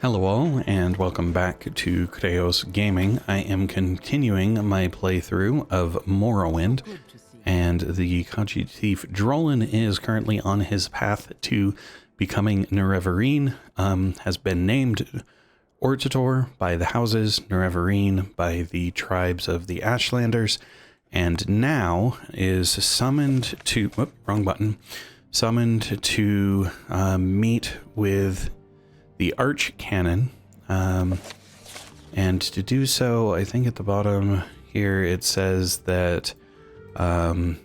Hello all, and welcome back to Chreos Gaming. I am continuing my playthrough of Morrowind, and the Khajit Thief Drolan is currently on his path to becoming Nerevarine, has been named Hortator by the houses, Nerevarine by the tribes of the Ashlanders, and now is summoned to, summoned to meet with the Archcanon, and to do so, I think at the bottom here it says that to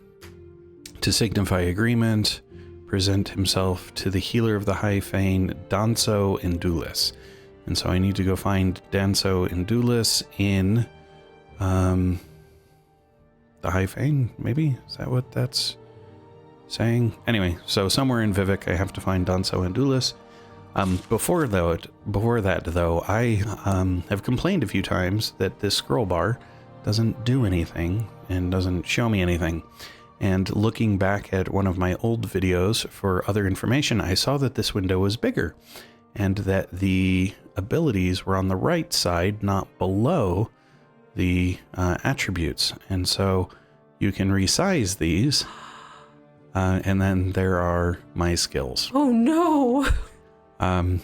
signify agreement, present himself to the healer of the High Fane, Danso Indulis. And so I need to go find Danso Indulis in the High Fane, maybe? Is that what that's saying? Anyway, so somewhere in Vivec I have to find Danso Indulis. Before that though, I have complained a few times that this scroll bar doesn't do anything and doesn't show me anything. And looking back at one of my old videos for other information, I saw that this window was bigger and that the abilities were on the right side, not below the attributes. And so you can resize these, and then there are my skills. Oh no!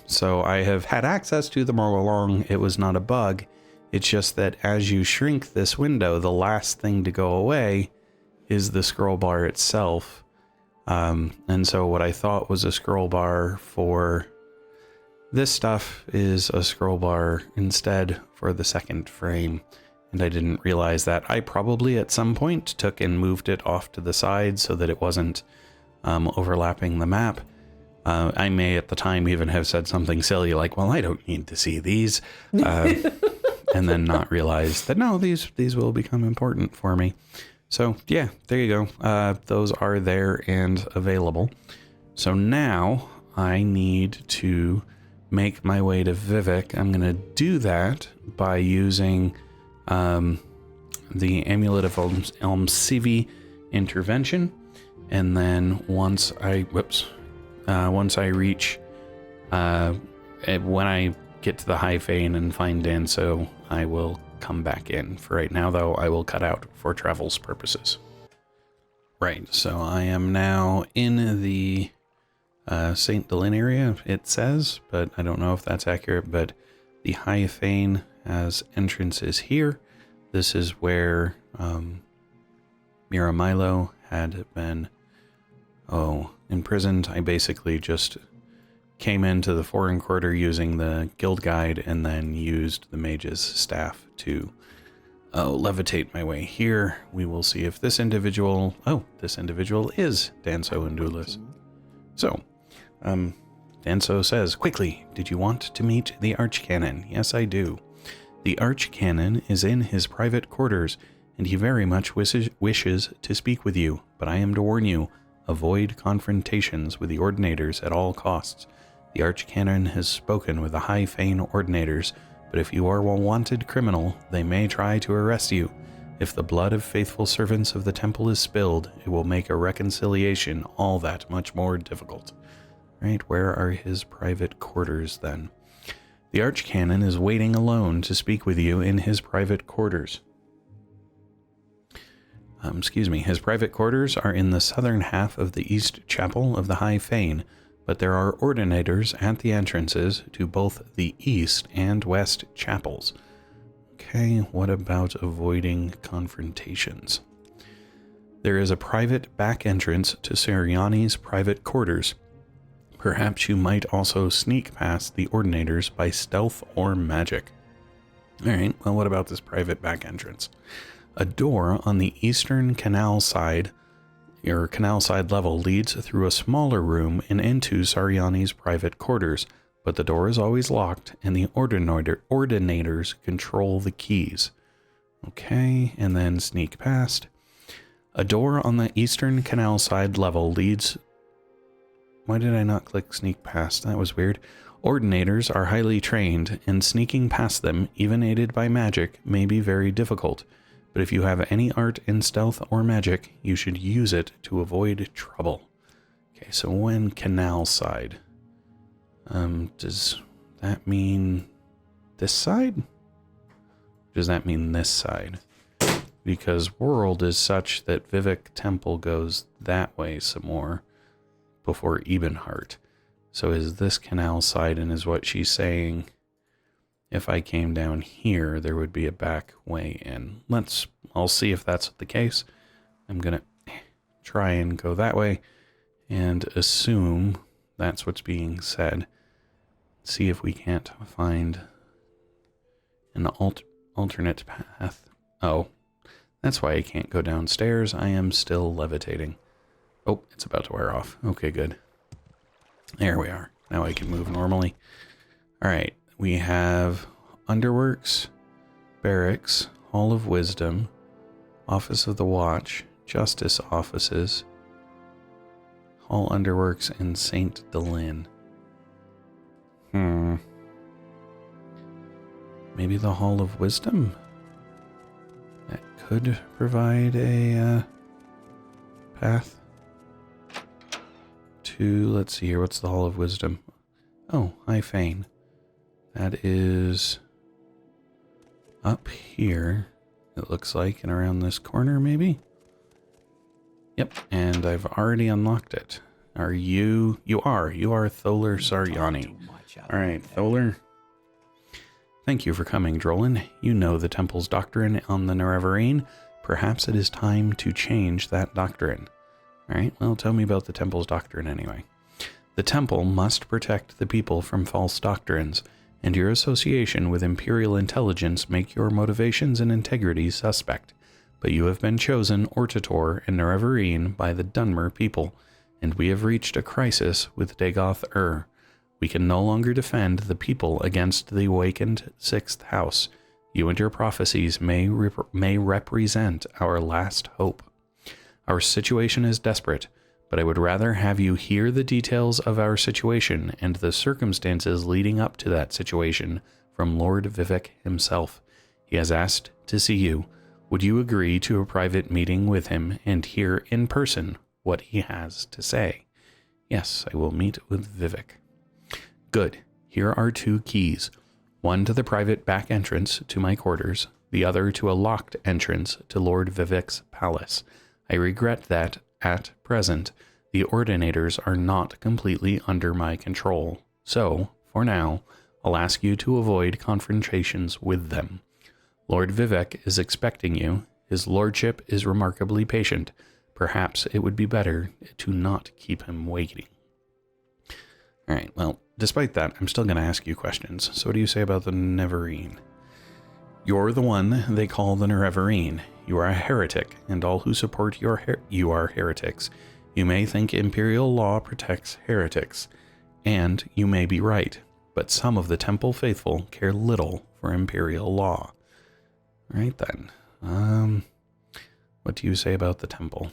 So I have had access to them all along. It was not a bug. It's just that as you shrink this window, the last thing to go away is the scroll bar itself. And so what I thought was a scroll bar for this stuff is a scroll bar instead for the second frame. And I didn't realize that. I probably at some point took and moved it off to the side so that it wasn't overlapping the map. I may at the time even have said something silly like, well, I don't need to see these, and then not realize that, no, these will become important for me. So yeah, there you go. Those are there and available. So now I need to make my way to Vivec. I'm going to do that by using the Amulet of Elmsivi intervention. And then once I reach, when I get to the High Fane and find Danso, I will come back in. For right now, though, I will cut out for travels purposes. Right, so I am now in the St. Delin area, it says, but I don't know if that's accurate, but the High Fane has entrances here. This is where Milo had been imprisoned. I basically just came into the foreign quarter using the guild guide and then used the mage's staff to levitate my way here. We will see if this individual is Danso Indulis. So Danso says, quickly, did you want to meet the Archcanon? Yes, I do. The Archcanon is in his private quarters and he very much wishes to speak with you, but I am to warn you, avoid confrontations with the Ordinators at all costs. The Archcanon has spoken with the High Fane Ordinators, but if you are a wanted criminal, they may try to arrest you. If the blood of faithful servants of the temple is spilled, it will make a reconciliation all that much more difficult. Right, where are his private quarters then? The Archcanon is waiting alone to speak with you in his private quarters. His private quarters are in the southern half of the East Chapel of the High Fane, but there are ordinators at the entrances to both the East and West Chapels. Okay, what about avoiding confrontations? There is a private back entrance to Siriani's private quarters. Perhaps you might also sneak past the ordinators by stealth or magic. Alright, well, what about this private back entrance? A door on the eastern canal side level leads through a smaller room and into Sariani's private quarters, but the door is always locked and the ordinators control the keys. Okay, and then sneak past. A door on the eastern canal side level leads... Why did I not click sneak past? That was weird. Ordinators are highly trained, and sneaking past them, even aided by magic, may be very difficult. But if you have any art in stealth or magic, you should use it to avoid trouble. Okay, so when canal side, does that mean this side? Does that mean this side? Because world is such that Vivec Temple goes that way some more before Ebenheart. So is this canal side, and is what she's saying, if I came down here, there would be a back way in. I'll see if that's the case. I'm going to try and go that way and assume that's what's being said. See if we can't find an alternate path. Oh, that's why I can't go downstairs. I am still levitating. Oh, it's about to wear off. Okay, good. There we are. Now I can move normally. All right, we have Underworks, Barracks, Hall of Wisdom, Office of the Watch, Justice Offices, Hall Underworks, and Saint Delin. Maybe the Hall of Wisdom? That could provide a path to, let's see here, what's the Hall of Wisdom? Oh, High Fane. That is up here, it looks like, and around this corner, maybe? Yep, and I've already unlocked it. Are you? You are Tholer Saryani. Alright, Tholer. Thank you for coming, Drolan. You know the Temple's doctrine on the Nerevarine. Perhaps it is time to change that doctrine. Alright, well, tell me about the Temple's doctrine anyway. The Temple must protect the people from false doctrines, and your association with Imperial intelligence make your motivations and integrity suspect. But you have been chosen Hortator and Nerevarine by the Dunmer people, and we have reached a crisis with Dagoth-Ur. We can no longer defend the people against the awakened Sixth House. You and your prophecies may represent our last hope. Our situation is desperate, but I would rather have you hear the details of our situation and the circumstances leading up to that situation from Lord Vivec himself. He has asked to see you. Would you agree to a private meeting with him and hear in person what he has to say? Yes, I will meet with Vivec. Good. Here are 2 keys. One to the private back entrance to my quarters, the other to a locked entrance to Lord Vivec's palace. I regret that, at present, the Ordinators are not completely under my control. So, for now, I'll ask you to avoid confrontations with them. Lord Vivec is expecting you. His lordship is remarkably patient. Perhaps it would be better to not keep him waiting. Alright, well, despite that, I'm still going to ask you questions. So what do you say about the Nerevarine? You're the one they call the Nerevarine. You are a heretic, and all who support you are heretics. You may think Imperial law protects heretics, and you may be right, but some of the Temple faithful care little for Imperial law. Right then. What do you say about the Temple?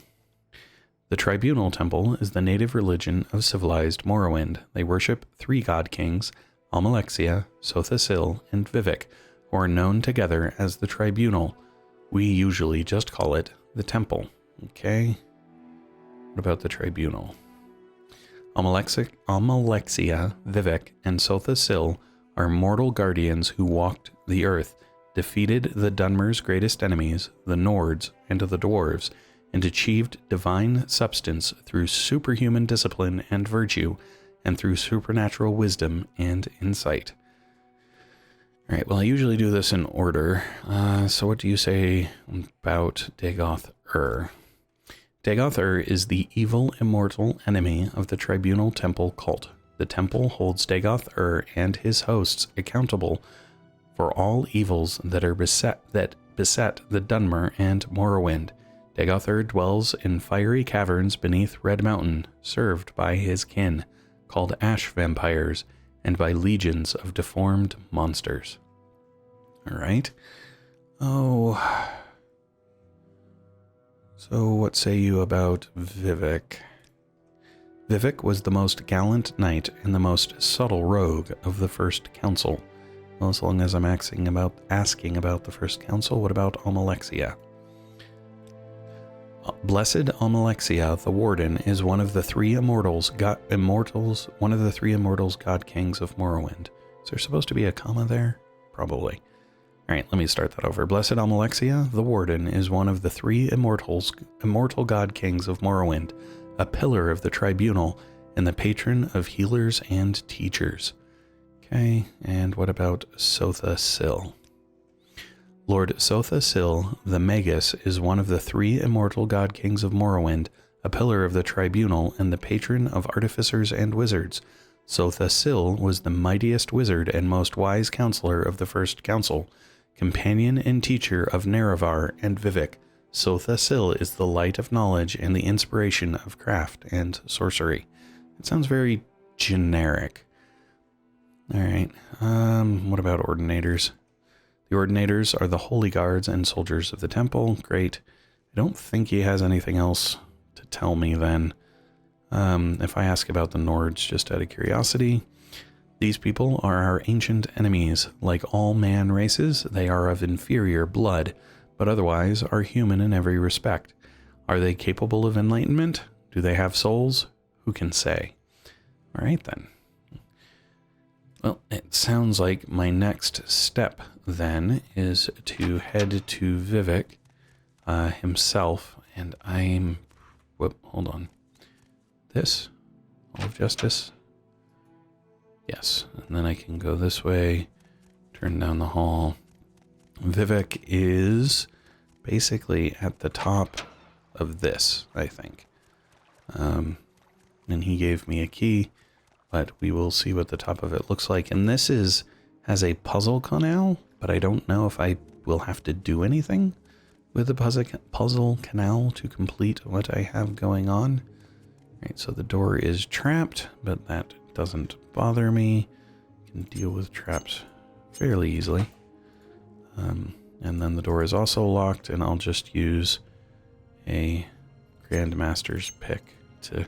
The Tribunal Temple is the native religion of civilized Morrowind. They worship 3 god kings, Almalexia, Sothasil, and Vivec, who are known together as the Tribunal. We usually just call it the Temple. Okay. What about the Tribunal? Almalexia, Vivec, and Sothasil are mortal guardians who walked the earth, defeated the Dunmer's greatest enemies, the Nords and the Dwarves, and achieved divine substance through superhuman discipline and virtue, and through supernatural wisdom and insight. Alright, well, I usually do this in order. So what do you say about Dagoth-Ur? Dagoth-Ur is the evil immortal enemy of the Tribunal Temple cult. The temple holds Dagoth-Ur and his hosts accountable for all evils that beset the Dunmer and Morrowind. Dagoth-Ur dwells in fiery caverns beneath Red Mountain, served by his kin, called ash vampires, and by legions of deformed monsters. Alright. Oh. So what say you about Vivec? Vivec was the most gallant knight and the most subtle rogue of the First Council. Well, as long as I'm asking about the First Council, what about Almalexia? Blessed Almalexia, the Warden, is one of the 3 immortals, god kings of Morrowind. Is there supposed to be a comma there? Probably. Alright, let me start that over. Blessed Almalexia, the Warden, is one of the three immortal god kings of Morrowind, a pillar of the tribunal, and the patron of healers and teachers. Okay, and what about Sotha Sil? Lord Sotha Sil, the Magus, is one of the three immortal god kings of Morrowind, a pillar of the tribunal, and the patron of artificers and wizards. Sotha Sil was the mightiest wizard and most wise counselor of the First Council, companion and teacher of Nerevar and Vivec. Sotha Sil is the light of knowledge and the inspiration of craft and sorcery. It sounds very generic. Alright, what about Ordinators? The Ordinators are the holy guards and soldiers of the temple. Great. I don't think he has anything else to tell me then. If I ask about the Nords just out of curiosity, these people are our ancient enemies. Like all man races, they are of inferior blood, but otherwise are human in every respect. Are they capable of enlightenment? Do they have souls? Who can say? All right, then. Well, it sounds like my next step, then, is to head to Vivec himself, and I'm... Whoop, hold on. This? All of Justice? Yes, and then I can go this way, turn down the hall. Vivec is basically at the top of this, I think. And he gave me a key, but we will see what the top of it looks like. And this has a puzzle canal, but I don't know if I will have to do anything with the puzzle canal to complete what I have going on. Right, so the door is trapped, but that doesn't bother me. I can deal with traps fairly easily. And then the door is also locked, and I'll just use a Grandmaster's pick to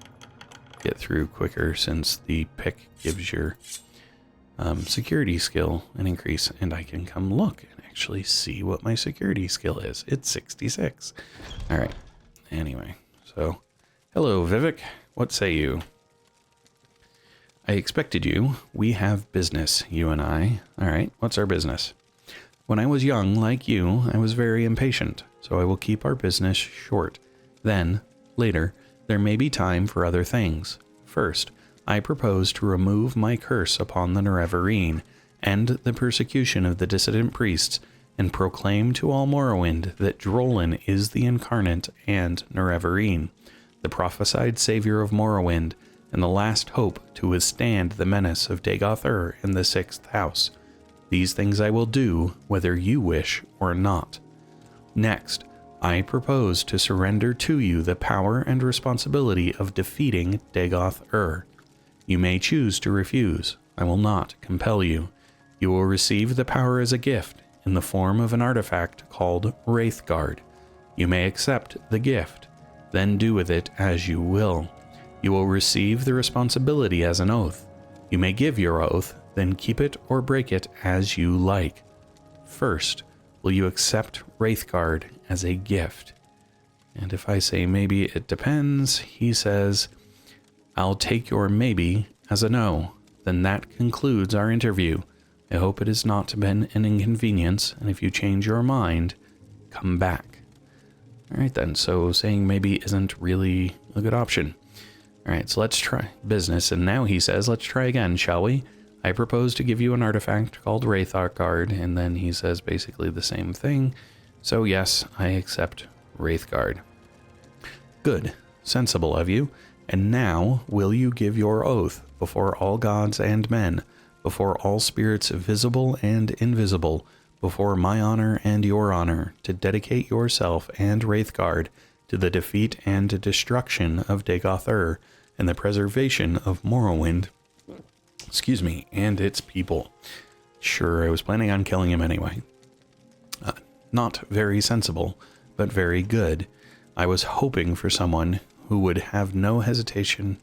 get through quicker, since the pick gives your security skill an increase, and I can come look and actually see what my security skill is. It's 66. All right. Anyway, so hello, Vivec. What say you? I expected you. We have business, you and I. All right, what's our business? When I was young, like you, I was very impatient, so I will keep our business short. Then, later, there may be time for other things. First, I propose to remove my curse upon the Nerevarine, end the persecution of the dissident priests, and proclaim to all Morrowind that Drolan is the incarnate and Nerevarine, the prophesied savior of Morrowind, and the last hope to withstand the menace of Dagoth in the 6th house. These things I will do, whether you wish or not. Next, I propose to surrender to you the power and responsibility of defeating Dagoth. You may choose to refuse. I will not compel you. You will receive the power as a gift in the form of an artifact called Wraithguard. You may accept the gift, then do with it as you will. You will receive the responsibility as an oath. You may give your oath, then keep it or break it as you like. First, will you accept Wraithguard as a gift? And if I say maybe it depends, he says, I'll take your maybe as a no. Then that concludes our interview. I hope it has not been an inconvenience, and if you change your mind, come back. Alright then, so saying maybe isn't really a good option. Alright, so let's try business, and now he says, let's try again, shall we? I propose to give you an artifact called Wraithguard, and then he says basically the same thing. So yes, I accept Wraithguard. Good. Sensible of you. And now, will you give your oath before all gods and men, before all spirits visible and invisible, before my honor and your honor, to dedicate yourself and Wraithguard to the defeat and destruction of Dagoth and the preservation of Morrowind, and its people? Sure, I was planning on killing him anyway. Not very sensible, but very good. I was hoping for someone who would have no hesitation.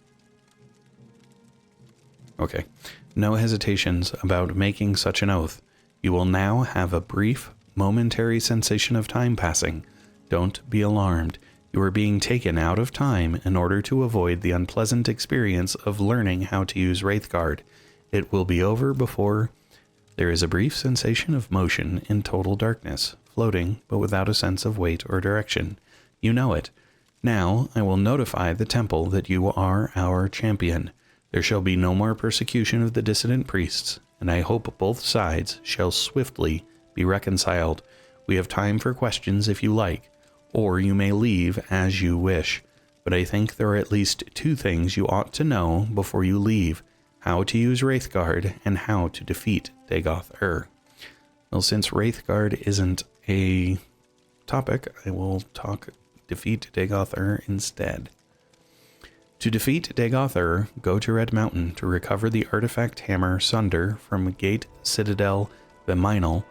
Okay, no hesitations about making such an oath. You will now have a brief, momentary sensation of time passing. Don't be alarmed. You are being taken out of time in order to avoid the unpleasant experience of learning how to use Wraithguard. It will be over before There is a brief sensation of motion in total darkness, floating, but without a sense of weight or direction. You know it. Now I will notify the temple that you are our champion. There shall be no more persecution of the dissident priests, and I hope both sides shall swiftly be reconciled. We have time for questions if you like, or you may leave as you wish. But I think there are at least 2 things you ought to know before you leave: how to use Wraithguard and how to defeat Dagoth-Ur. Well, since Wraithguard isn't a topic, I will talk defeat Dagoth-Ur instead. To defeat Dagoth-Ur, go to Red Mountain to recover the artifact hammer Sunder from Gate Citadel Viminal,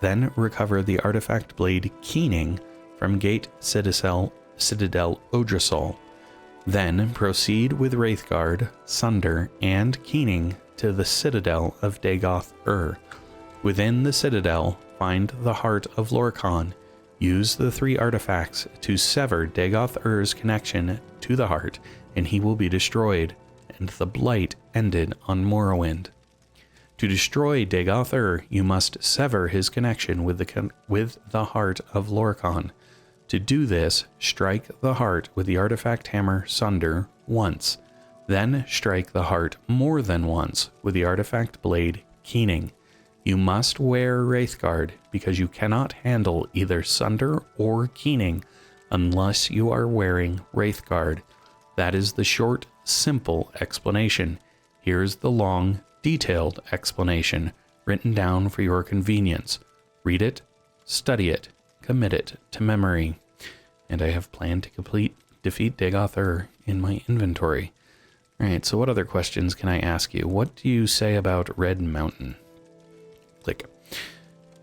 then recover the artifact blade Keening from Gate Citadel Odrasol. Then proceed with Wraithguard, Sunder, and Keening to the Citadel of Dagoth-Ur. Within the Citadel, find the Heart of Lorkhan. Use the 3 artifacts to sever Dagoth-Ur's connection to the heart, and he will be destroyed, and the blight ended on Morrowind. To destroy Dagoth-Ur, you must sever his connection with the Heart of Lorkhan. To do this, strike the heart with the artifact hammer Sunder once. Then strike the heart more than once with the artifact blade Keening. You must wear Wraithguard because you cannot handle either Sunder or Keening unless you are wearing Wraithguard. That is the short, simple explanation. Here's the long, detailed explanation written down for your convenience. Read it, study it, commit it to memory. And I have planned to defeat Dagoth-Ur in my inventory. Alright, so what other questions can I ask you? What do you say about Red Mountain? Click.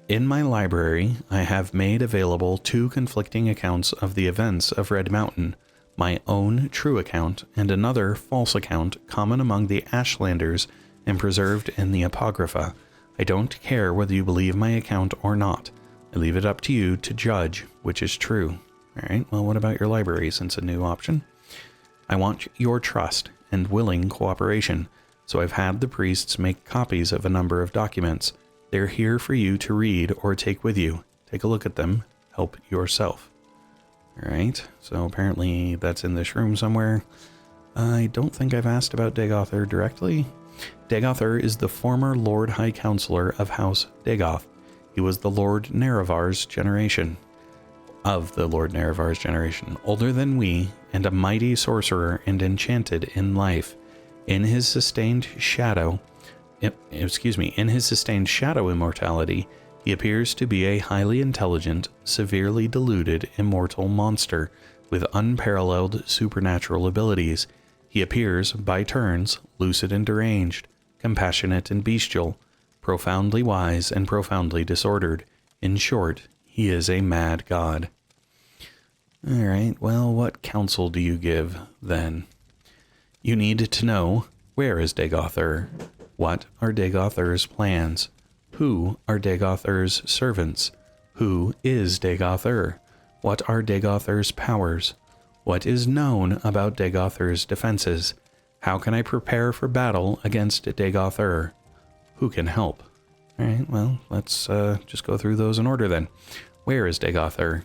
In my library, I have made available 2 conflicting accounts of the events of Red Mountain, my own true account and another false account common among the Ashlanders and preserved in the Apocrypha. I don't care whether you believe my account or not. I leave it up to you to judge which is true. Alright, well, what about your library, since a new option? I want your trust and willing cooperation, so I've had the priests make copies of a number of documents. They're here for you to read or take with you. Take a look at them. Help yourself. Alright, so apparently that's in this room somewhere. I don't think I've asked about Dagoth-Ur directly. Dagoth-Ur is the former Lord High Counselor of House Dagoth. He was the Lord Nerevar's generation. Older than we, and a mighty sorcerer and enchanted in life. In his sustained shadow immortality, he appears to be a highly intelligent, severely deluded, immortal monster with unparalleled supernatural abilities. He appears, by turns, lucid and deranged, compassionate and bestial, profoundly wise and profoundly disordered. In short, he is a mad god. Alright, well, what counsel do you give, then? You need to know, where is Dagoth-Ur? What are Dagoth-Ur's plans? Who are Dagoth-Ur's servants? Who is Dagoth-Ur? What are Dagoth-Ur's powers? What is known about Dagoth-Ur's defenses? How can I prepare for battle against Dagoth-Ur? Who can help? Alright, well, let's just go through those in order then. Where is Dagoth-Ur?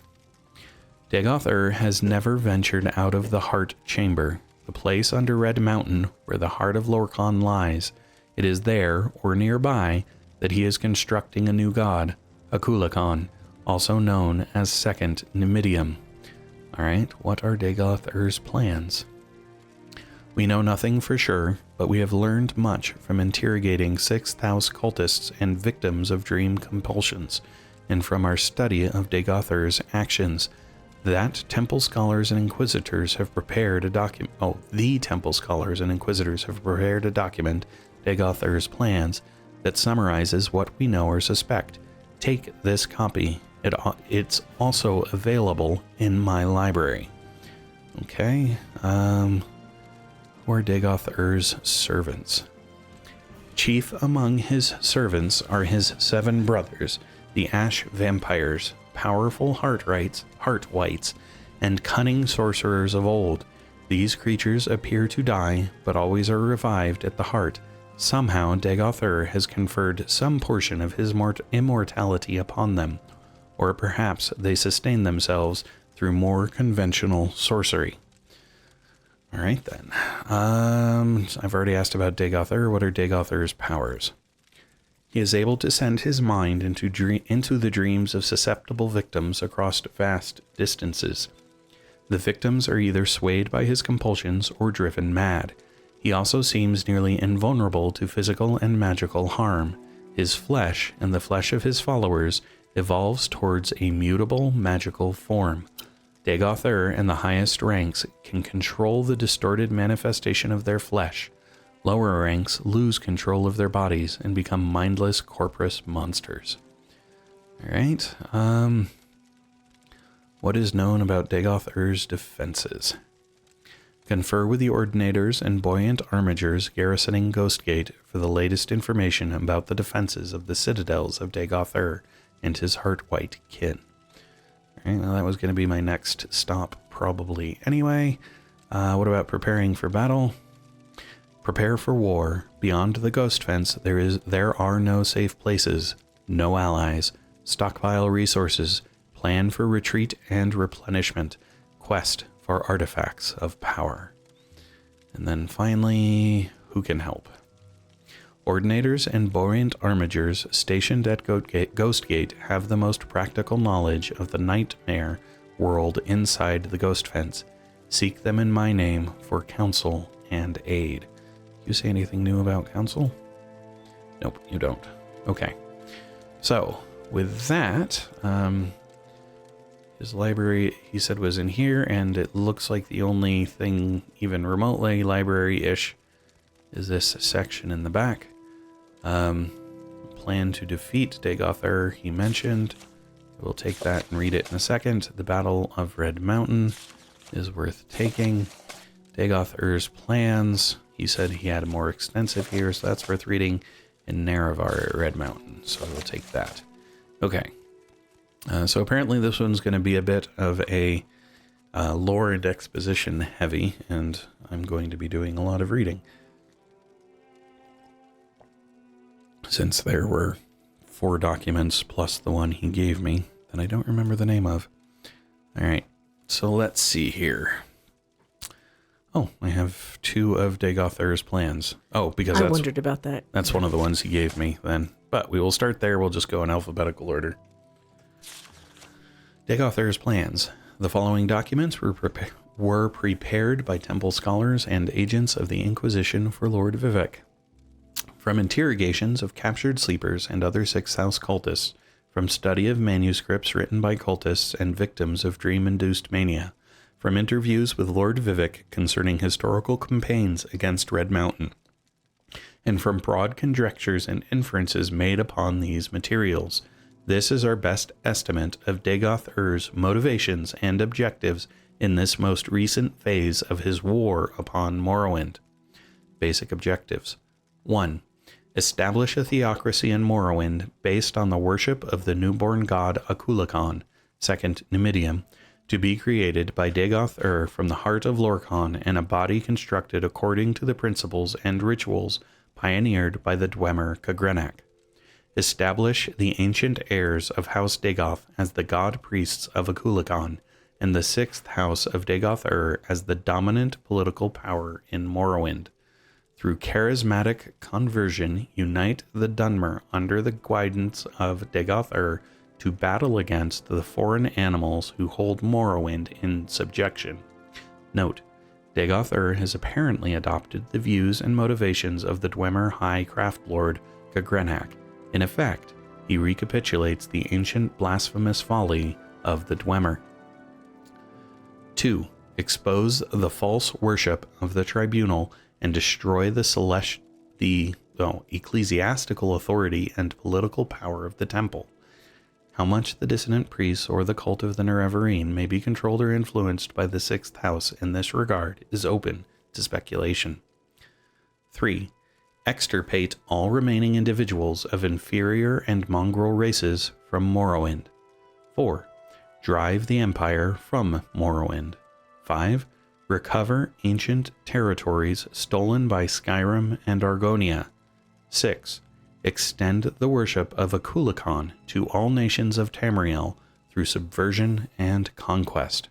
Dagoth-Ur has never ventured out of the Heart Chamber, the place under Red Mountain where the Heart of Lorkhan lies. It is there, or nearby, that he is constructing a new god, Akulakhan, also known as Second Numidium. Alright, what are Dagoth-Ur's plans? We know nothing for sure, but we have learned much from interrogating 6th House cultists and victims of dream compulsions, and from our study of Dagoth-Ur's actions. The Temple Scholars and Inquisitors have prepared a document, Dagoth-Ur's plans, that summarizes what we know or suspect. Take this copy. It's also available in my library. Okay, who are Dagoth-Ur's servants? Chief among his servants are his 7 brothers, the Ash Vampires, powerful heart wights, and cunning sorcerers of old. These creatures appear to die, but always are revived at the heart Somehow, Dagoth has conferred some portion of his immortality upon them, or perhaps they sustain themselves through more conventional sorcery. All right, then. I've already asked about Dagoth. What are Dagoth's powers? He is able to send his mind into the dreams of susceptible victims across vast distances. The victims are either swayed by his compulsions or driven mad. He also seems nearly invulnerable to physical and magical harm. His flesh, and the flesh of his followers, evolves towards a mutable magical form. Dagoth and the highest ranks can control the distorted manifestation of their flesh. Lower ranks lose control of their bodies and become mindless corpus monsters. Alright, what is known about Dagoth defenses? Confer with the Ordinators and Buoyant Armigers garrisoning Ghostgate for the latest information about the defenses of the citadels of Dagoth and his Heartwhite kin. Alright, well, that was going to be my next stop probably anyway. What about preparing for battle? Prepare for war. Beyond the Ghost Fence, there are no safe places, no allies. Stockpile resources. Plan for retreat and replenishment. Quest for artifacts of power. And then finally, who can help? Ordinators and Buoyant Armigers stationed at Ghostgate have the most practical knowledge of the nightmare world inside the Ghost Fence. Seek them in my name for counsel and aid. You say anything new about counsel? Nope, you don't. Okay. So, with that, his library, he said, was in here, and it looks like the only thing even remotely library-ish is this section in the back. Plan to defeat Dagoth he mentioned. We'll take that and read it in a second. The Battle of Red Mountain is worth taking. Dagoth plans. He said he had a more extensive here, so that's worth reading. And Nerevarine at Red Mountain, so we'll take that. Okay. So apparently this one's going to be a bit of a lore and exposition heavy, and I'm going to be doing a lot of reading. Since there were 4 documents plus the one he gave me that I don't remember the name of. Alright, so let's see here. Oh, I have 2 of Dagoth's plans. Oh, because I wondered about that. That's one of the ones he gave me then. But we will start there. We'll just go in alphabetical order. Dagoth's plans. The following documents were prepared by temple scholars and agents of the Inquisition for Lord Vivec. From interrogations of captured sleepers and other Sixth House cultists, from study of manuscripts written by cultists and victims of dream-induced mania, from interviews with Lord Vivec concerning historical campaigns against Red Mountain, and from broad conjectures and inferences made upon these materials. This is our best estimate of Dagoth's motivations and objectives in this most recent phase of his war upon Morrowind. Basic objectives. 1. Establish a theocracy in Morrowind based on the worship of the newborn god Akulakon, second Numidium, to be created by Dagoth from the heart of Lorkhan and a body constructed according to the principles and rituals pioneered by the Dwemer Kagrenak. Establish the ancient heirs of House Dagoth as the god priests of Akulakon, and the 6th House of Dagoth as the dominant political power in Morrowind. Through charismatic conversion, unite the Dunmer under the guidance of Dagoth to battle against the foreign animals who hold Morrowind in subjection. Note, Dagoth has apparently adopted the views and motivations of the Dwemer High Craft Lord Kagrenak. In effect, he recapitulates the ancient blasphemous folly of the Dwemer. 2. Expose the false worship of the tribunal and destroy the ecclesiastical authority and political power of the temple. How much the dissonant priests or the cult of the Nerevarine may be controlled or influenced by the 6th House in this regard is open to speculation. 3. Extirpate all remaining individuals of inferior and mongrel races from Morrowind. 4. Drive the Empire from Morrowind. 5. Recover ancient territories stolen by Skyrim and Argonia. 6. Extend the worship of a Kulikan to all nations of Tamriel through subversion and conquest.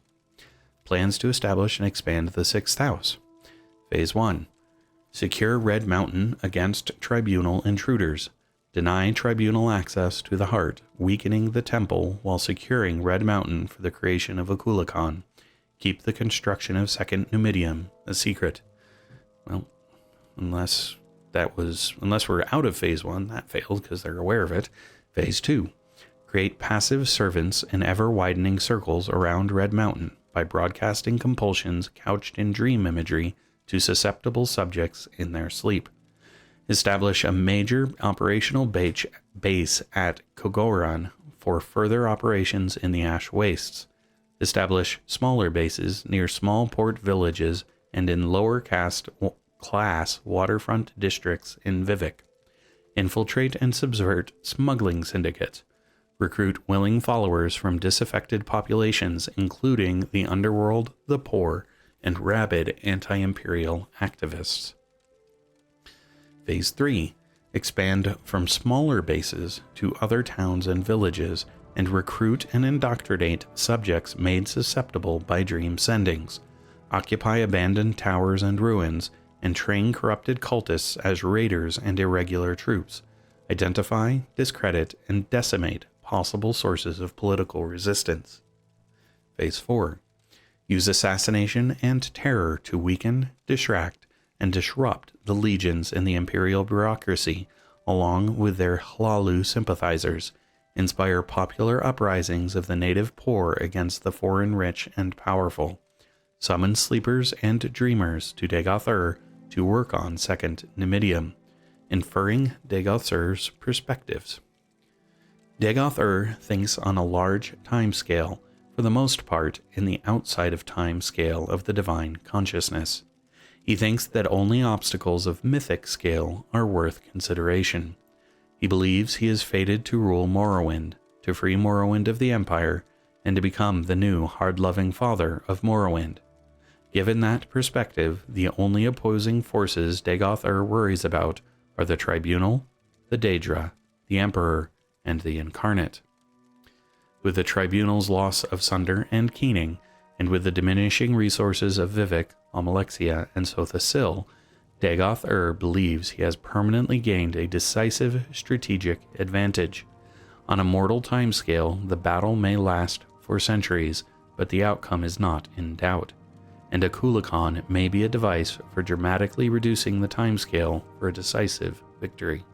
Plans to establish and expand the 6th house. Phase 1. Secure Red Mountain against tribunal intruders. Deny tribunal access to the heart, weakening the temple while securing Red Mountain for the creation of a Kulikan. Keep the construction of Second Numidium a secret. Well, unless we're out of Phase 1, that failed because they're aware of it. Phase 2. Create passive servants in ever-widening circles around Red Mountain by broadcasting compulsions couched in dream imagery to susceptible subjects in their sleep. Establish a major operational base at Kogoran for further operations in the Ash Wastes. Establish smaller bases near small port villages and in lower class waterfront districts in Vivec. Infiltrate and subvert smuggling syndicates. Recruit willing followers from disaffected populations, including the underworld, the poor, and rabid anti-imperial activists. Phase 3. Expand from smaller bases to other towns and villages and recruit and indoctrinate subjects made susceptible by dream sendings. Occupy abandoned towers and ruins and train corrupted cultists as raiders and irregular troops. Identify, discredit, and decimate possible sources of political resistance. Phase 4. Use assassination and terror to weaken, distract, and disrupt the legions in the imperial bureaucracy, along with their Hlalu sympathizers. Inspire popular uprisings of the native poor against the foreign rich and powerful. Summon sleepers and dreamers to Dagoth to work on Second Numidium, inferring Dagoth perspectives. Dagoth thinks on a large time scale, for the most part in the outside of time scale of the divine consciousness. He thinks that only obstacles of mythic scale are worth consideration. He believes he is fated to rule Morrowind, to free Morrowind of the Empire, and to become the new hard-loving father of Morrowind. Given that perspective, the only opposing forces Dagoth worries about are the Tribunal, the Daedra, the Emperor, and the Incarnate. With the Tribunal's loss of Sunder and Keening, and with the diminishing resources of Vivec, Almalexia, and Sotha Sil, Dagoth believes he has permanently gained a decisive strategic advantage. On a mortal timescale, the battle may last for centuries, but the outcome is not in doubt, and a Kulikan may be a device for dramatically reducing the timescale for a decisive victory.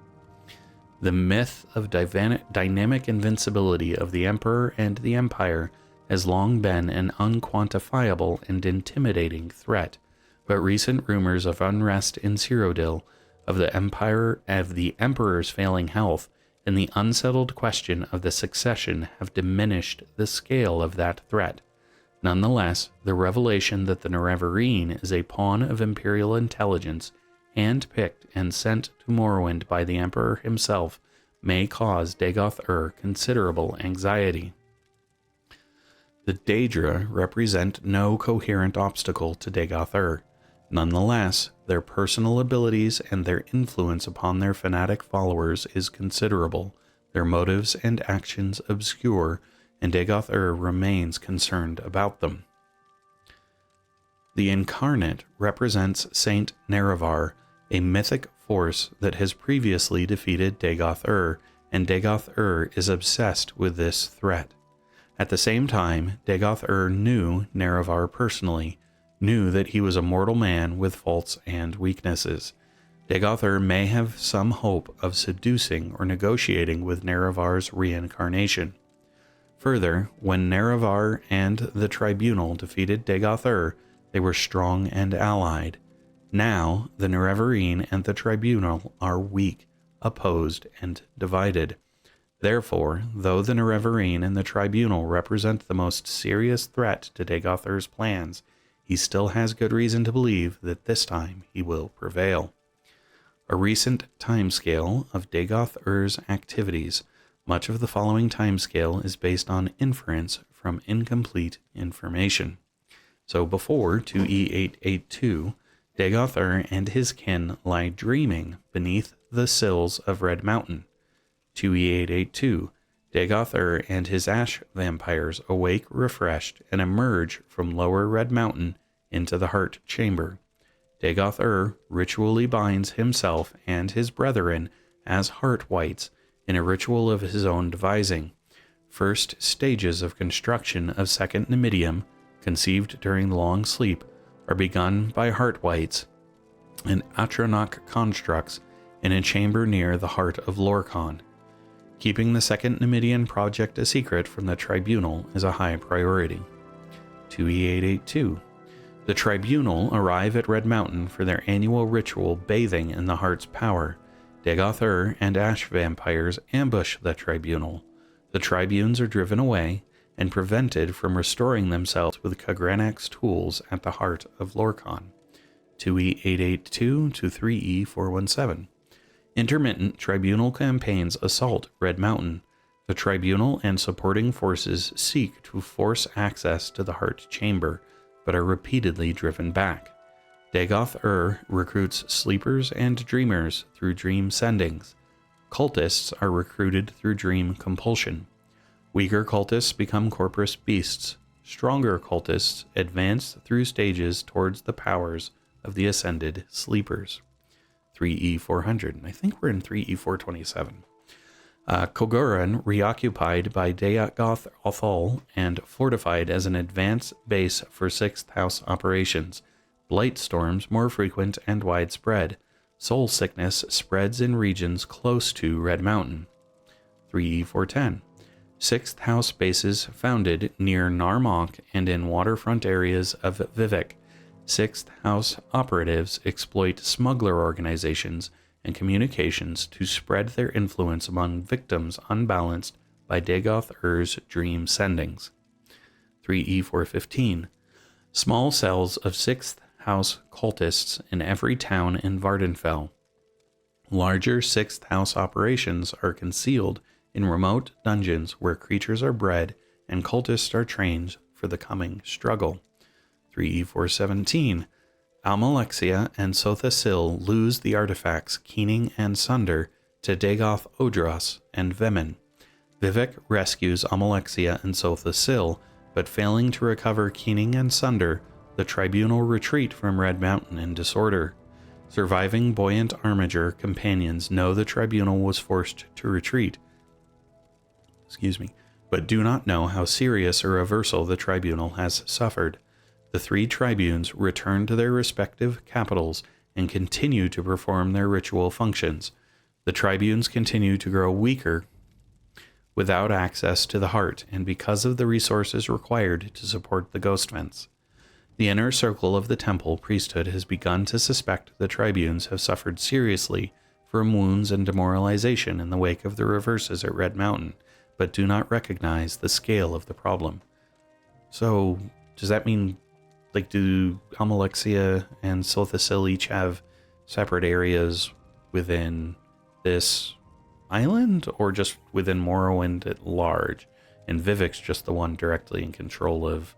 The myth of dynamic invincibility of the Emperor and the Empire has long been an unquantifiable and intimidating threat, but recent rumors of unrest in Cyrodiil, of the Emperor's failing health, and the unsettled question of the succession have diminished the scale of that threat. Nonetheless, the revelation that the Nerevarine is a pawn of Imperial intelligence, hand-picked and sent to Morrowind by the Emperor himself, may cause Dagoth considerable anxiety. The Daedra represent no coherent obstacle to Dagoth. Nonetheless, their personal abilities and their influence upon their fanatic followers is considerable, their motives and actions obscure, and Dagoth remains concerned about them. The Incarnate represents Saint Nerevar, a mythic force that has previously defeated Dagoth and Dagoth is obsessed with this threat. At the same time, Dagoth knew Nerevar personally, knew that he was a mortal man with faults and weaknesses. Dagoth may have some hope of seducing or negotiating with Nerevar's reincarnation. Further, when Nerevar and the Tribunal defeated Dagoth, they were strong and allied. Now, the Nerevarine and the Tribunal are weak, opposed, and divided. Therefore, though the Nerevarine and the Tribunal represent the most serious threat to Dagoth plans, he still has good reason to believe that this time he will prevail. A recent timescale of Dagoth activities. Much of the following timescale is based on inference from incomplete information. So before 2E882, Dagoth and his kin lie dreaming beneath the sills of Red Mountain. 2E882. Dagoth and his ash vampires awake refreshed and emerge from lower Red Mountain into the heart chamber. Dagoth ritually binds himself and his brethren as heart whites in a ritual of his own devising. First stages of construction of second Nimidium, conceived during long sleep, are begun by heart whites and Atronach constructs in a chamber near the heart of Lorkhan. Keeping the second Nimidian project a secret from the Tribunal is a high priority. 2E882. The Tribunal arrive at Red Mountain for their annual ritual bathing in the heart's power. Dagoth and Ash vampires ambush the Tribunal. The Tribunes are driven away and prevented from restoring themselves with Khagranak's tools at the heart of Lorkhan. 2E882 to 3E417. Intermittent Tribunal campaigns assault Red Mountain. The Tribunal and supporting forces seek to force access to the Heart Chamber, but are repeatedly driven back. Dagoth recruits sleepers and dreamers through dream sendings. Cultists are recruited through dream compulsion. Weaker cultists become corporate beasts. Stronger cultists advance through stages towards the powers of the ascended sleepers. 3E400. I think we're in 3E427. Kogoran, reoccupied by Dagoth Othal and fortified as an advance base for 6th House operations. Blight storms more frequent and widespread. Soul sickness spreads in regions close to Red Mountain. 3E410. 6th House bases founded near Narmok and in waterfront areas of Vivec. 6th House operatives exploit smuggler organizations and communications to spread their influence among victims unbalanced by Dagoth dream sendings. 3E415. Small cells of 6th House cultists in every town in Vardenfell. Larger 6th House operations are concealed in remote dungeons where creatures are bred and cultists are trained for the coming struggle. 3E417. Almalexia and Sothasil lose the artifacts Keening and Sunder to Dagoth Odros and Vemin. Vivec rescues Almalexia and Sothasil, but failing to recover Keening and Sunder, the Tribunal retreat from Red Mountain in disorder. Surviving Buoyant Armiger companions know the Tribunal was forced to retreat, but do not know how serious a reversal the Tribunal has suffered. The 3 tribunes return to their respective capitals and continue to perform their ritual functions. The tribunes continue to grow weaker without access to the heart and because of the resources required to support the ghost vents. The inner circle of the temple priesthood has begun to suspect the tribunes have suffered seriously from wounds and demoralization in the wake of the reverses at Red Mountain, but do not recognize the scale of the problem. So, does that mean, do Almalexia and Sothasil each have separate areas within this island, or just within Morrowind at large? And Vivec's just the one directly in control of...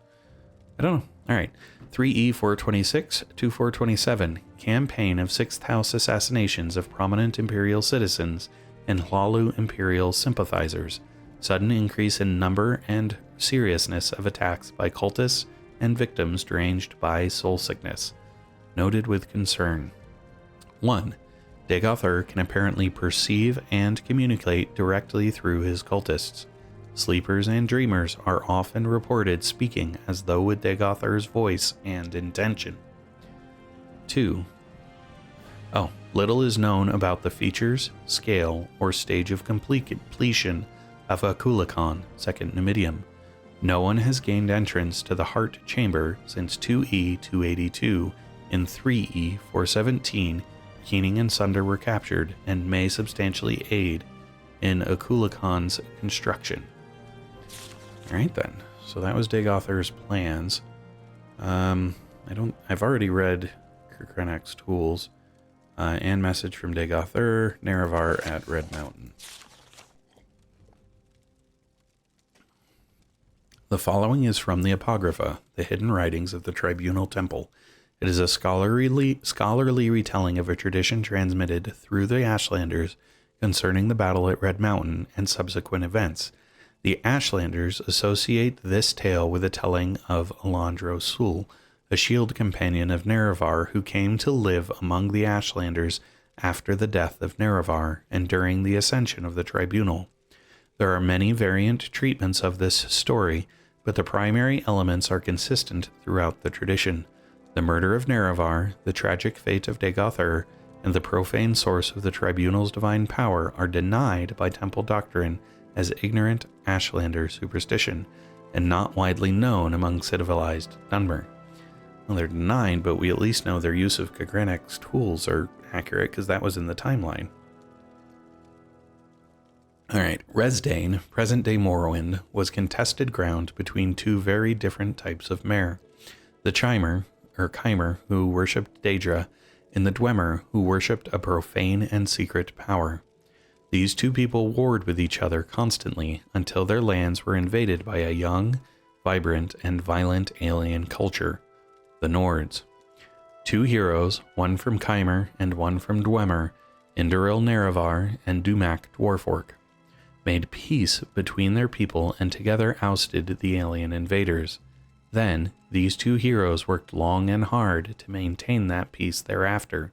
I don't know. Alright. 3E426 to 427. Campaign of 6th House assassinations of prominent Imperial citizens and Hlalu Imperial sympathizers. Sudden increase in number and seriousness of attacks by cultists and victims deranged by soul sickness. Noted with concern. 1. Dagoth can apparently perceive and communicate directly through his cultists. Sleepers and dreamers are often reported speaking as though with Dagoth's voice and intention. 2. Little is known about the features, scale, or stage of completion of Akulikon, Second Nimidium. No one has gained entrance to the Heart Chamber since 2E282 in 3E417. Keening and Sunder were captured and may substantially aid in Akulikon's construction. Alright then, so that was Dagoth's plans. I've already read Khagranak's tools, and message from Dagoth Nerevar at Red Mountain. The following is from the Apocrypha, the hidden writings of the Tribunal Temple, It is a scholarly retelling of a tradition transmitted through the Ashlanders concerning the battle at Red Mountain and subsequent events. The Ashlanders associate this tale with the telling of Alandro Sul, a shield companion of Nerevar who came to live among the Ashlanders after the death of Nerevar and during the ascension of the tribunal. There are many variant treatments of this story, but the primary elements are consistent throughout the tradition. The murder of Nerevar, the tragic fate of Dagothr, and the profane source of the tribunal's divine power are denied by temple doctrine as ignorant Ashlander superstition, and not widely known among civilized Dunmer. Well, they're denied, but we at least know their use of Khagrenac's tools are accurate, because that was in the timeline. Alright, Resdain, present-day Morrowind, was contested ground between two very different types of mare. The Chimer, or Chimer, who worshipped Daedra, and the Dwemer, who worshipped a profane and secret power. These two people warred with each other constantly until their lands were invaded by a young, vibrant, and violent alien culture, the Nords. Two heroes, one from Chimer and one from Dwemer, Indoril Nerevar and Dumak Dwarfork, made peace between their people and together ousted the alien invaders. Then, these two heroes worked long and hard to maintain that peace thereafter,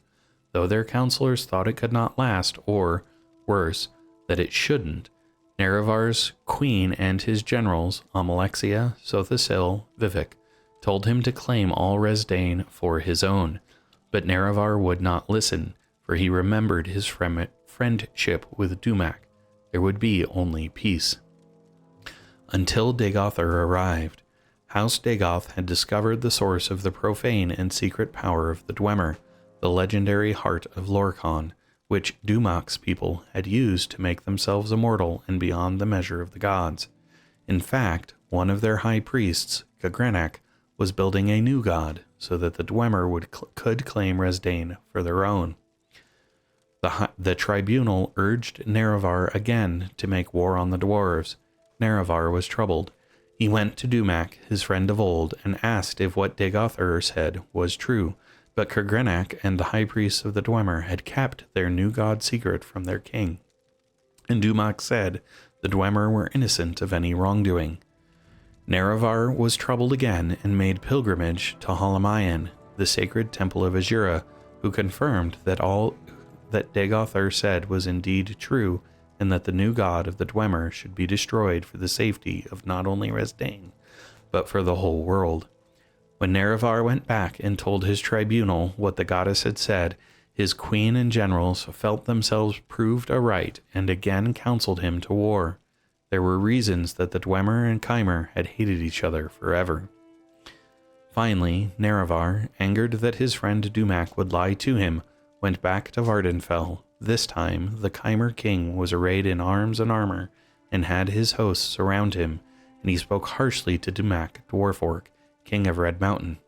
though their counselors thought it could not last, or, worse, that it shouldn't. Nerevar's queen and his generals, Amalexia, Sothasil, Vivec, told him to claim all Resdain for his own, but Nerevar would not listen, for he remembered his friendship with Dumak. There would be only peace. Until Dagothr arrived. House Dagoth had discovered the source of the profane and secret power of the Dwemer, the legendary heart of Lorkhan, which Dumak's people had used to make themselves immortal and beyond the measure of the gods. In fact, one of their high priests, Khagrenac, was building a new god, so that the Dwemer could claim Resdain for their own. The tribunal urged Nerevar again to make war on the dwarves. Nerevar was troubled. He went to Dumak, his friend of old, and asked if what Dagothr said was true, but Khagrenac and the high priests of the Dwemer had kept their new god secret from their king. And Dumak said the Dwemer were innocent of any wrongdoing. Nerevar was troubled again and made pilgrimage to Halamayan, the sacred temple of Azura, who confirmed that all that Dagothr said was indeed true, and that the new god of the Dwemer should be destroyed for the safety of not only Resdain, but for the whole world. When Nerevar went back and told his tribunal what the goddess had said, his queen and generals felt themselves proved aright and again counseled him to war. There were reasons that the Dwemer and Chimer had hated each other forever. Finally, Nerevar, angered that his friend Dumak would lie to him, went back to Vardenfell. This time, the Chimer king was arrayed in arms and armor, and had his hosts around him, and he spoke harshly to Dumak Dwarfork, king of Red Mountain.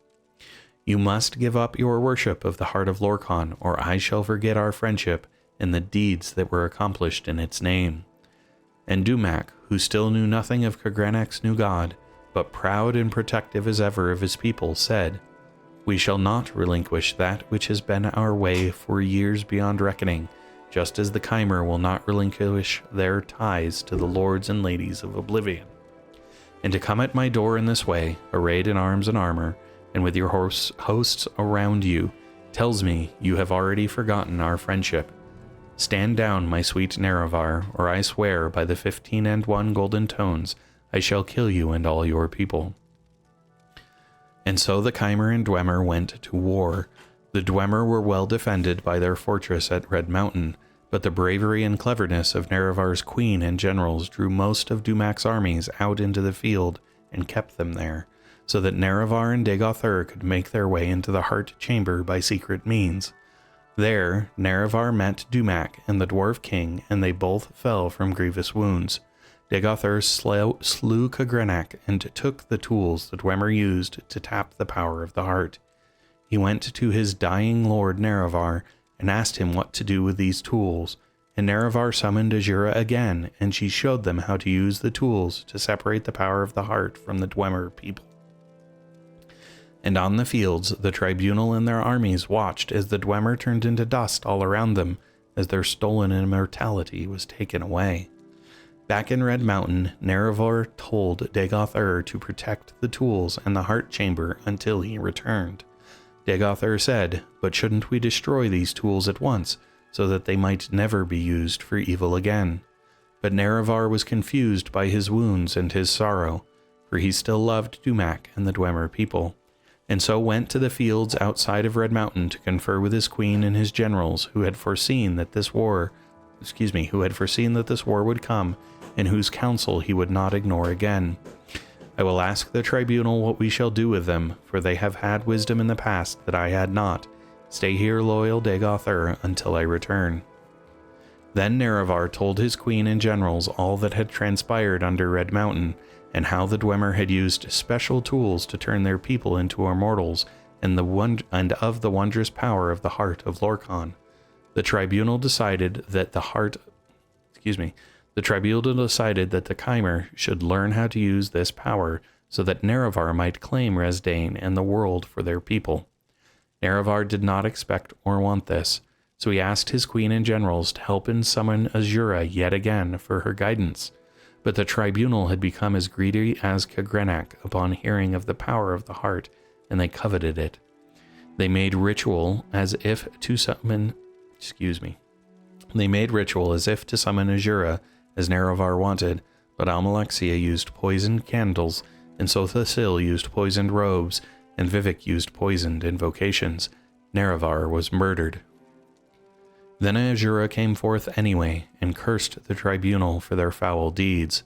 You must give up your worship of the heart of Lorkhan, or I shall forget our friendship and the deeds that were accomplished in its name. And Dumak, who still knew nothing of Khagrenac's new god, but proud and protective as ever of his people, said, We shall not relinquish that which has been our way for years beyond reckoning, just as the Chimer will not relinquish their ties to the lords and ladies of Oblivion. And to come at my door in this way, arrayed in arms and armor, and with your hosts around you, tells me you have already forgotten our friendship. Stand down, my sweet Nerevar, or I swear by the 15 golden tones, I shall kill you and all your people. And so the Chimer and Dwemer went to war. The Dwemer were well defended by their fortress at Red Mountain, but the bravery and cleverness of Nerevar's queen and generals drew most of Dumak's armies out into the field and kept them there, so that Nerevar and Dagothr could make their way into the heart chamber by secret means. There, Nerevar met Dumak and the dwarf king, and they both fell from grievous wounds. Dagothr slew Khagrenac and took the tools the Dwemer used to tap the power of the heart. He went to his dying lord Nerevar and asked him what to do with these tools, and Nerevar summoned Azura again, and she showed them how to use the tools to separate the power of the heart from the Dwemer people. And on the fields, the tribunal and their armies watched as the Dwemer turned into dust all around them, as their stolen immortality was taken away. Back in Red Mountain, Nerevar told Dagoth to protect the tools and the heart chamber until he returned. Dagoth said, "But shouldn't we destroy these tools at once, so that they might never be used for evil again?" But Nerevar was confused by his wounds and his sorrow, for he still loved Dumak and the Dwemer people, and so went to the fields outside of Red Mountain to confer with his queen and his generals, who had foreseen that this war would come, and whose counsel he would not ignore again. "I will ask the tribunal what we shall do with them, for they have had wisdom in the past that I had not. Stay here, loyal Dagoth until I return." Then Nerevar told his queen and generals all that had transpired under Red Mountain, and how the Dwemer had used special tools to turn their people into immortals, and of the wondrous power of the heart of Lorkhan. The tribunal decided that the Chimer should learn how to use this power, so that Nerevar might claim Resdain and the world for their people. Nerevar did not expect or want this, so he asked his queen and generals to help him summon Azura yet again for her guidance. But the tribunal had become as greedy as Khagrenak upon hearing of the power of the heart, and they coveted it. They made ritual as if to summon Azura, as Nerevar wanted, but Almalexia used poisoned candles, and Sothasil used poisoned robes, and Vivec used poisoned invocations. Nerevar was murdered. Then Azura came forth anyway, and cursed the tribunal for their foul deeds.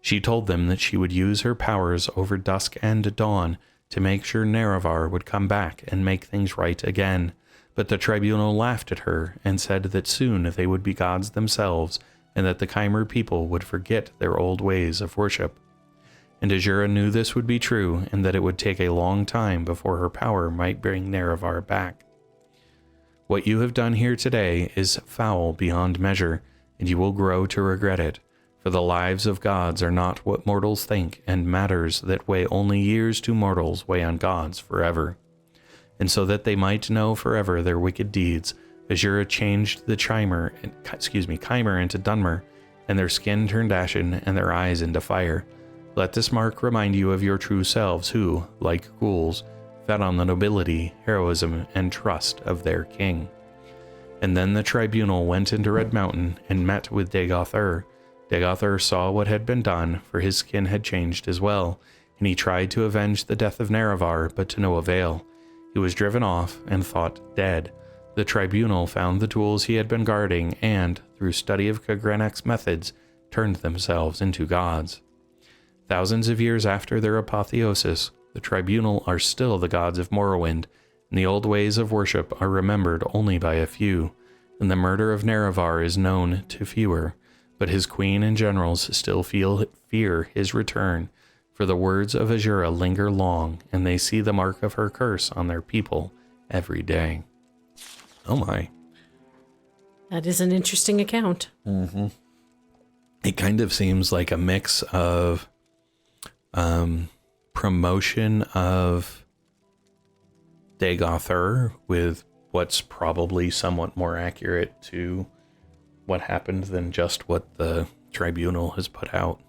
She told them that she would use her powers over dusk and dawn to make sure Nerevar would come back and make things right again. But the tribunal laughed at her and said that soon they would be gods themselves, and that the Chimer people would forget their old ways of worship. And Azura knew this would be true, and that it would take a long time before her power might bring Nerevar back. "What you have done here today is foul beyond measure, and you will grow to regret it, for the lives of gods are not what mortals think, and matters that weigh only years to mortals weigh on gods forever." And so that they might know forever their wicked deeds, Azura changed the Chimer into Dunmer, and their skin turned ashen, and their eyes into fire. Let this mark remind you of your true selves, who, like ghouls, fed on the nobility, heroism, and trust of their king. And then the tribunal went into Red Mountain and met with Dagoth. Dagoth saw what had been done, for his skin had changed as well, and he tried to avenge the death of Nerevar, but to no avail. He was driven off and thought dead. The tribunal found the tools he had been guarding and, through study of Khagrenak's methods, turned themselves into gods. Thousands of years after their apotheosis, the tribunal are still the gods of Morrowind, and the old ways of worship are remembered only by a few, and the murder of Nerevar is known to fewer, but his queen and generals still fear his return, for the words of Azura linger long, and they see the mark of her curse on their people every day. Oh my. That is an interesting account. Mm-hmm. It kind of seems like a mix of promotion of Dagoth with what's probably somewhat more accurate to what happened than just what the tribunal has put out.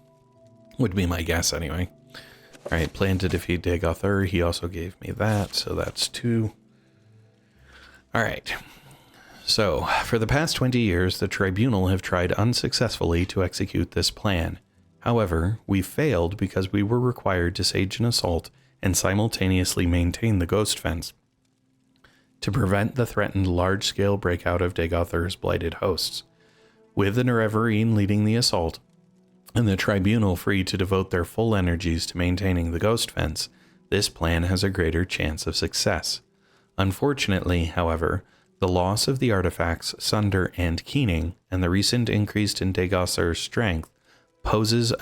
Would be my guess anyway. All right, plan to defeat Dagoth. He also gave me that, so that's 2. All right. So, for the past 20 years, the tribunal have tried unsuccessfully to execute this plan. However, we failed because we were required to stage an assault and simultaneously maintain the ghost fence to prevent the threatened large-scale breakout of Dagoth's blighted hosts. With the Nerevarine leading the assault, and the tribunal free to devote their full energies to maintaining the ghost fence, this plan has a greater chance of success. Unfortunately, however, the loss of the artifacts Sunder and Keening, and the recent increase in Dagoth's strength poses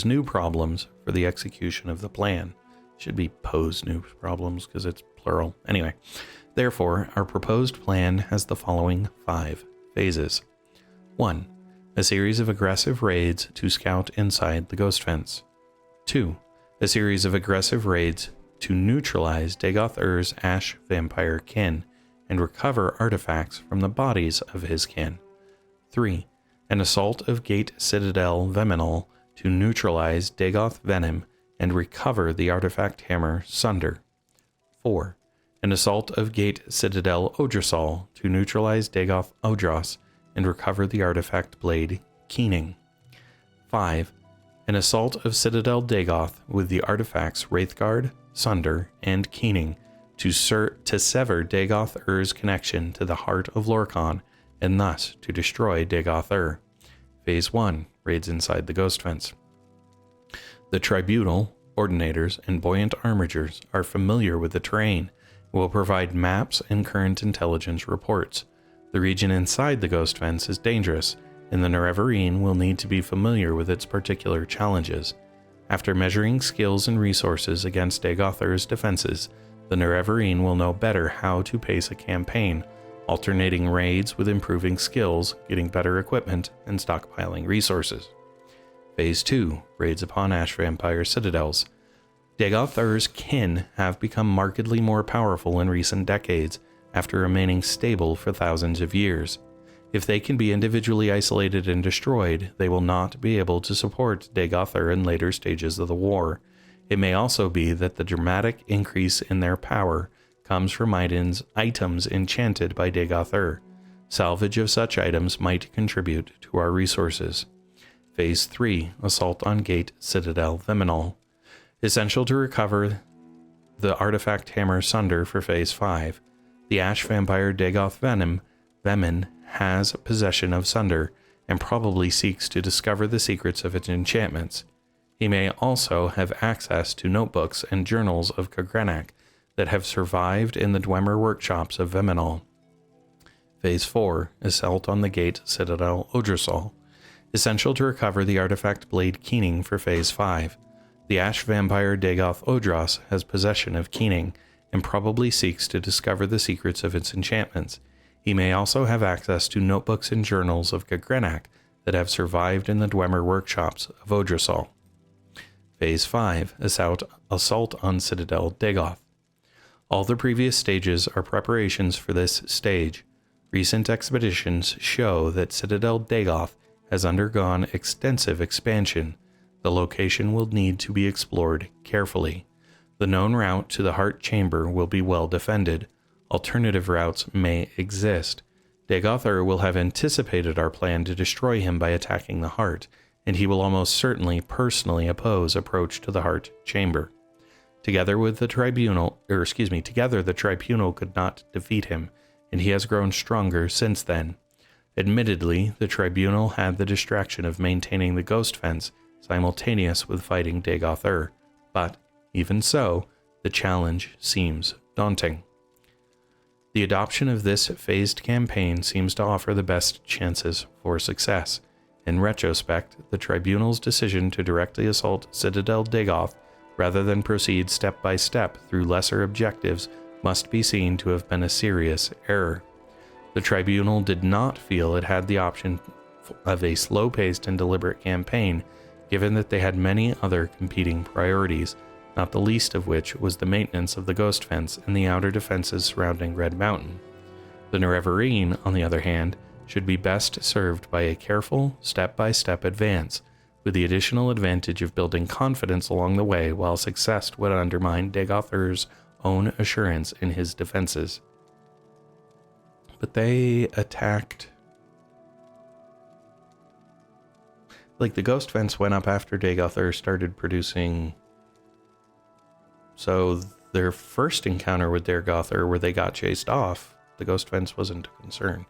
new problems for the execution of the plan. Should be pose new problems because it's plural. Anyway, therefore, our proposed plan has the following 5 phases. 1. A series of aggressive raids to scout inside the ghost fence. 2. A series of aggressive raids to neutralize Dagoth-Ur's ash vampire kin and recover artifacts from the bodies of his kin. 3. An assault of Gate Citadel Veminal to neutralize Dagoth Venom and recover the artifact hammer Sunder. 4. An assault of Gate Citadel Odrasol to neutralize Dagoth Odros and recover the artifact blade Keening. 5. An assault of Citadel Dagoth with the artifacts Wraithguard, Sunder, and Keening to sever Dagoth-Ur's connection to the heart of Lorkhan and thus to destroy Dagoth-Ur. Phase 1 raids inside the Ghost Fence. The Tribunal, Ordinators, and Buoyant Armigers are familiar with the terrain and will provide maps and current intelligence reports. The region inside the Ghost Fence is dangerous, and the Nerevarine will need to be familiar with its particular challenges. After measuring skills and resources against Dagoth-Ur's defenses, the Nerevarine will know better how to pace a campaign, alternating raids with improving skills, getting better equipment, and stockpiling resources. Phase 2 raids upon Ash Vampire Citadels. Dagoth-Ur's kin have become markedly more powerful in recent decades after remaining stable for thousands of years. If they can be individually isolated and destroyed, they will not be able to support Dagoth-Ur in later stages of the war. It may also be that the dramatic increase in their power comes from items enchanted by Dagoth-Ur. Salvage of such items might contribute to our resources. Phase 3 Assault on Gate Citadel Veminal. Essential to recover the artifact hammer Sunder for Phase 5. The Ash Vampire Dagoth Vemin has possession of Sunder and probably seeks to discover the secrets of its enchantments. He may also have access to notebooks and journals of Khagrenak that have survived in the Dwemer workshops of Veminal. Phase 4 Assault on the Gate Citadel Odrasol. Essential to recover the artifact blade Keening for Phase 5. The Ash Vampire Dagoth Odros has possession of Keening and probably seeks to discover the secrets of its enchantments. He may also have access to notebooks and journals of Khagrenak that have survived in the Dwemer workshops of Odrasol. Phase 5 Assault on Citadel Dagoth. All the previous stages are preparations for this stage. Recent expeditions show that Citadel Dagoth has undergone extensive expansion. The location will need to be explored carefully. The known route to the Heart Chamber will be well defended. Alternative routes may exist. Dagoth-Ur will have anticipated our plan to destroy him by attacking the Heart, and he will almost certainly personally oppose approach to the Heart Chamber. Together the Tribunal could not defeat him, and he has grown stronger since then. Admittedly, the Tribunal had the distraction of maintaining the Ghost Fence simultaneous with fighting Dagoth-Ur, but even so, the challenge seems daunting. The adoption of this phased campaign seems to offer the best chances for success. In retrospect, the Tribunal's decision to directly assault Citadel Dagoth rather than proceed step by step through lesser objectives must be seen to have been a serious error. The Tribunal did not feel it had the option of a slow-paced and deliberate campaign, given that they had many other competing priorities, not the least of which was the maintenance of the Ghost Fence and the outer defenses surrounding Red Mountain. The Nerevarine, on the other hand, should be best served by a careful, step-by-step advance, with the additional advantage of building confidence along the way while success would undermine Dagoth-Ur's own assurance in his defenses. But they attacked... the Ghost Fence went up after Dagoth-Ur started producing... So their first encounter with Dagoth-Ur, where they got chased off, the Ghost Fence wasn't a concern.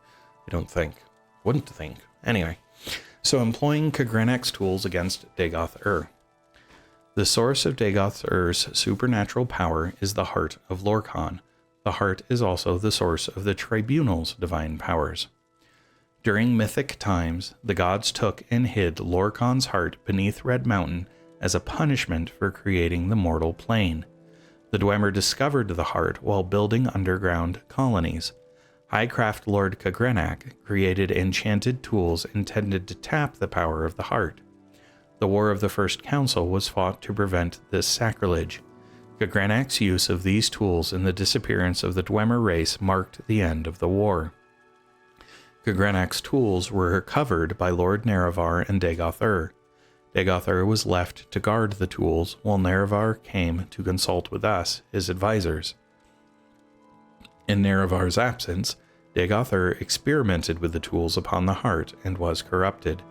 I don't think. Wouldn't think. Anyway. So employing Khagrenak's tools against Dagoth-Ur. The source of Dagoth-Ur's supernatural power is the heart of Lorkhan. The heart is also the source of the Tribunal's divine powers. During mythic times, the gods took and hid Lorkhan's heart beneath Red Mountain as a punishment for creating the mortal plane. The Dwemer discovered the heart while building underground colonies. Highcraft Lord Khagrenak created enchanted tools intended to tap the power of the heart. The War of the First Council was fought to prevent this sacrilege. Khagranak's use of these tools in the disappearance of the Dwemer race marked the end of the war. Khagranak's tools were recovered by Lord Nerevar and Dagoth-ur. Dagoth-ur was left to guard the tools while Nerevar came to consult with us, his advisors. In Nerevar's absence, Dagoth-ur experimented with the tools upon the heart and was corrupted.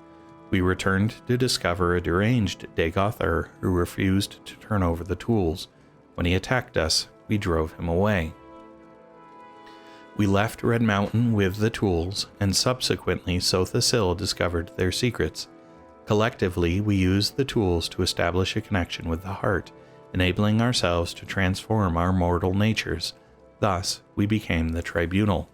We returned to discover a deranged Dagoth-ur who refused to turn over the tools. When he attacked us, we drove him away. We left Red Mountain with the tools, and subsequently Sotha Sil discovered their secrets. Collectively, we used the tools to establish a connection with the heart, enabling ourselves to transform our mortal natures. Thus, we became the Tribunal.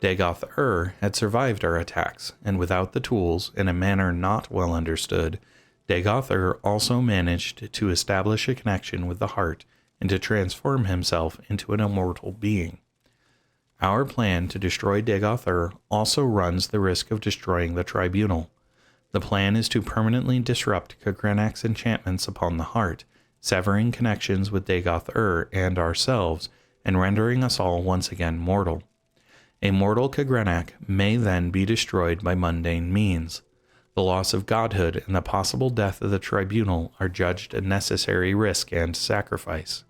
Dagoth-ur had survived our attacks, and without the tools, in a manner not well understood, Dagoth-ur also managed to establish a connection with the heart and to transform himself into an immortal being. Our plan to destroy Dagoth-ur also runs the risk of destroying the Tribunal. The plan is to permanently disrupt Khagranak's enchantments upon the heart, severing connections with Dagoth-ur and ourselves, and rendering us all once again mortal. A mortal Khagranak may then be destroyed by mundane means. The loss of godhood and the possible death of the Tribunal are judged a necessary risk and sacrifice.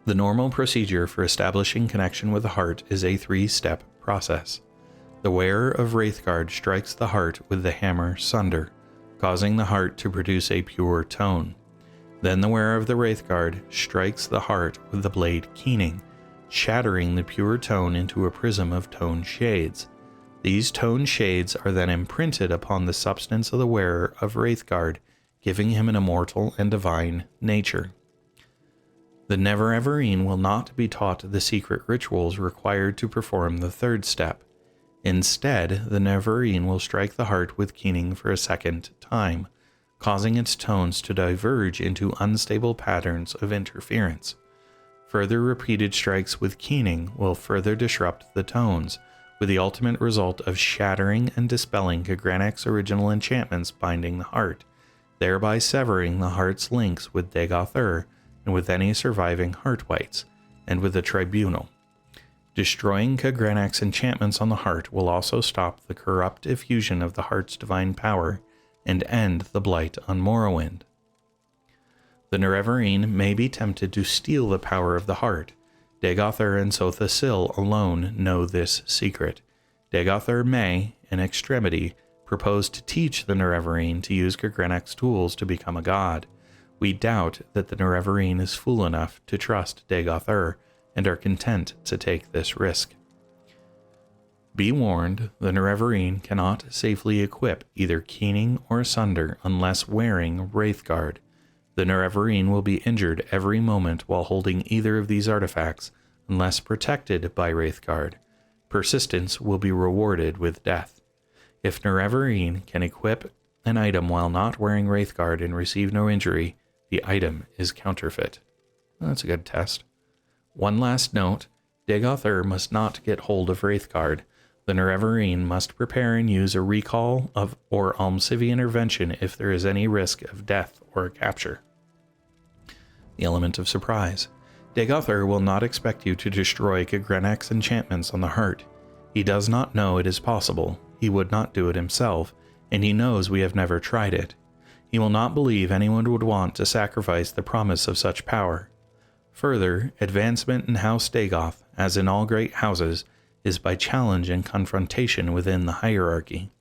The normal procedure for establishing connection with the heart is a 3-step process. The wearer of Wraithguard strikes the heart with the hammer Sunder, causing the heart to produce a pure tone. Then the wearer of the Wraithguard strikes the heart with the blade Keening, shattering the pure tone into a prism of tone shades. These tone shades are then imprinted upon the substance of the wearer of Wraithguard, giving him an immortal and divine nature. The Nerevarine will not be taught the secret rituals required to perform the 3rd step. Instead, the Nerevarine will strike the heart with Keening for a second time, causing its tones to diverge into unstable patterns of interference. Further repeated strikes with Keening will further disrupt the tones, with the ultimate result of shattering and dispelling Khagranak's original enchantments binding the heart, thereby severing the heart's links with Dagoth-ur and with any surviving Heartwights, and with the Tribunal. Destroying Khagranak's enchantments on the heart will also stop the corrupt effusion of the heart's divine power and end the blight on Morrowind. The Nerevarine may be tempted to steal the power of the heart. Dagoth-ur and Sotha Sil alone know this secret. Dagoth-ur may, in extremity, propose to teach the Nerevarine to use Khagranak's tools to become a god. We doubt that the Nerevarine is fool enough to trust Dagoth-ur, and are content to take this risk. Be warned, the Nerevarine cannot safely equip either Keening or Sunder unless wearing Wraithguard. The Nerevarine will be injured every moment while holding either of these artifacts unless protected by Wraithguard. Persistence will be rewarded with death. If Nerevarine can equip an item while not wearing Wraithguard and receive no injury, the item is counterfeit. That's a good test. One last note, Dagoth-ur must not get hold of Wraithguard. The Nerevarine must prepare and use a recall or Almcivi intervention if there is any risk of death or capture. The element of surprise. Dagoth-ur will not expect you to destroy Khagranak's enchantments on the heart. He does not know it is possible, he would not do it himself, and he knows we have never tried it. He will not believe anyone would want to sacrifice the promise of such power. Further, advancement in House Dagoth, as in all great houses, is by challenge and confrontation within the hierarchy.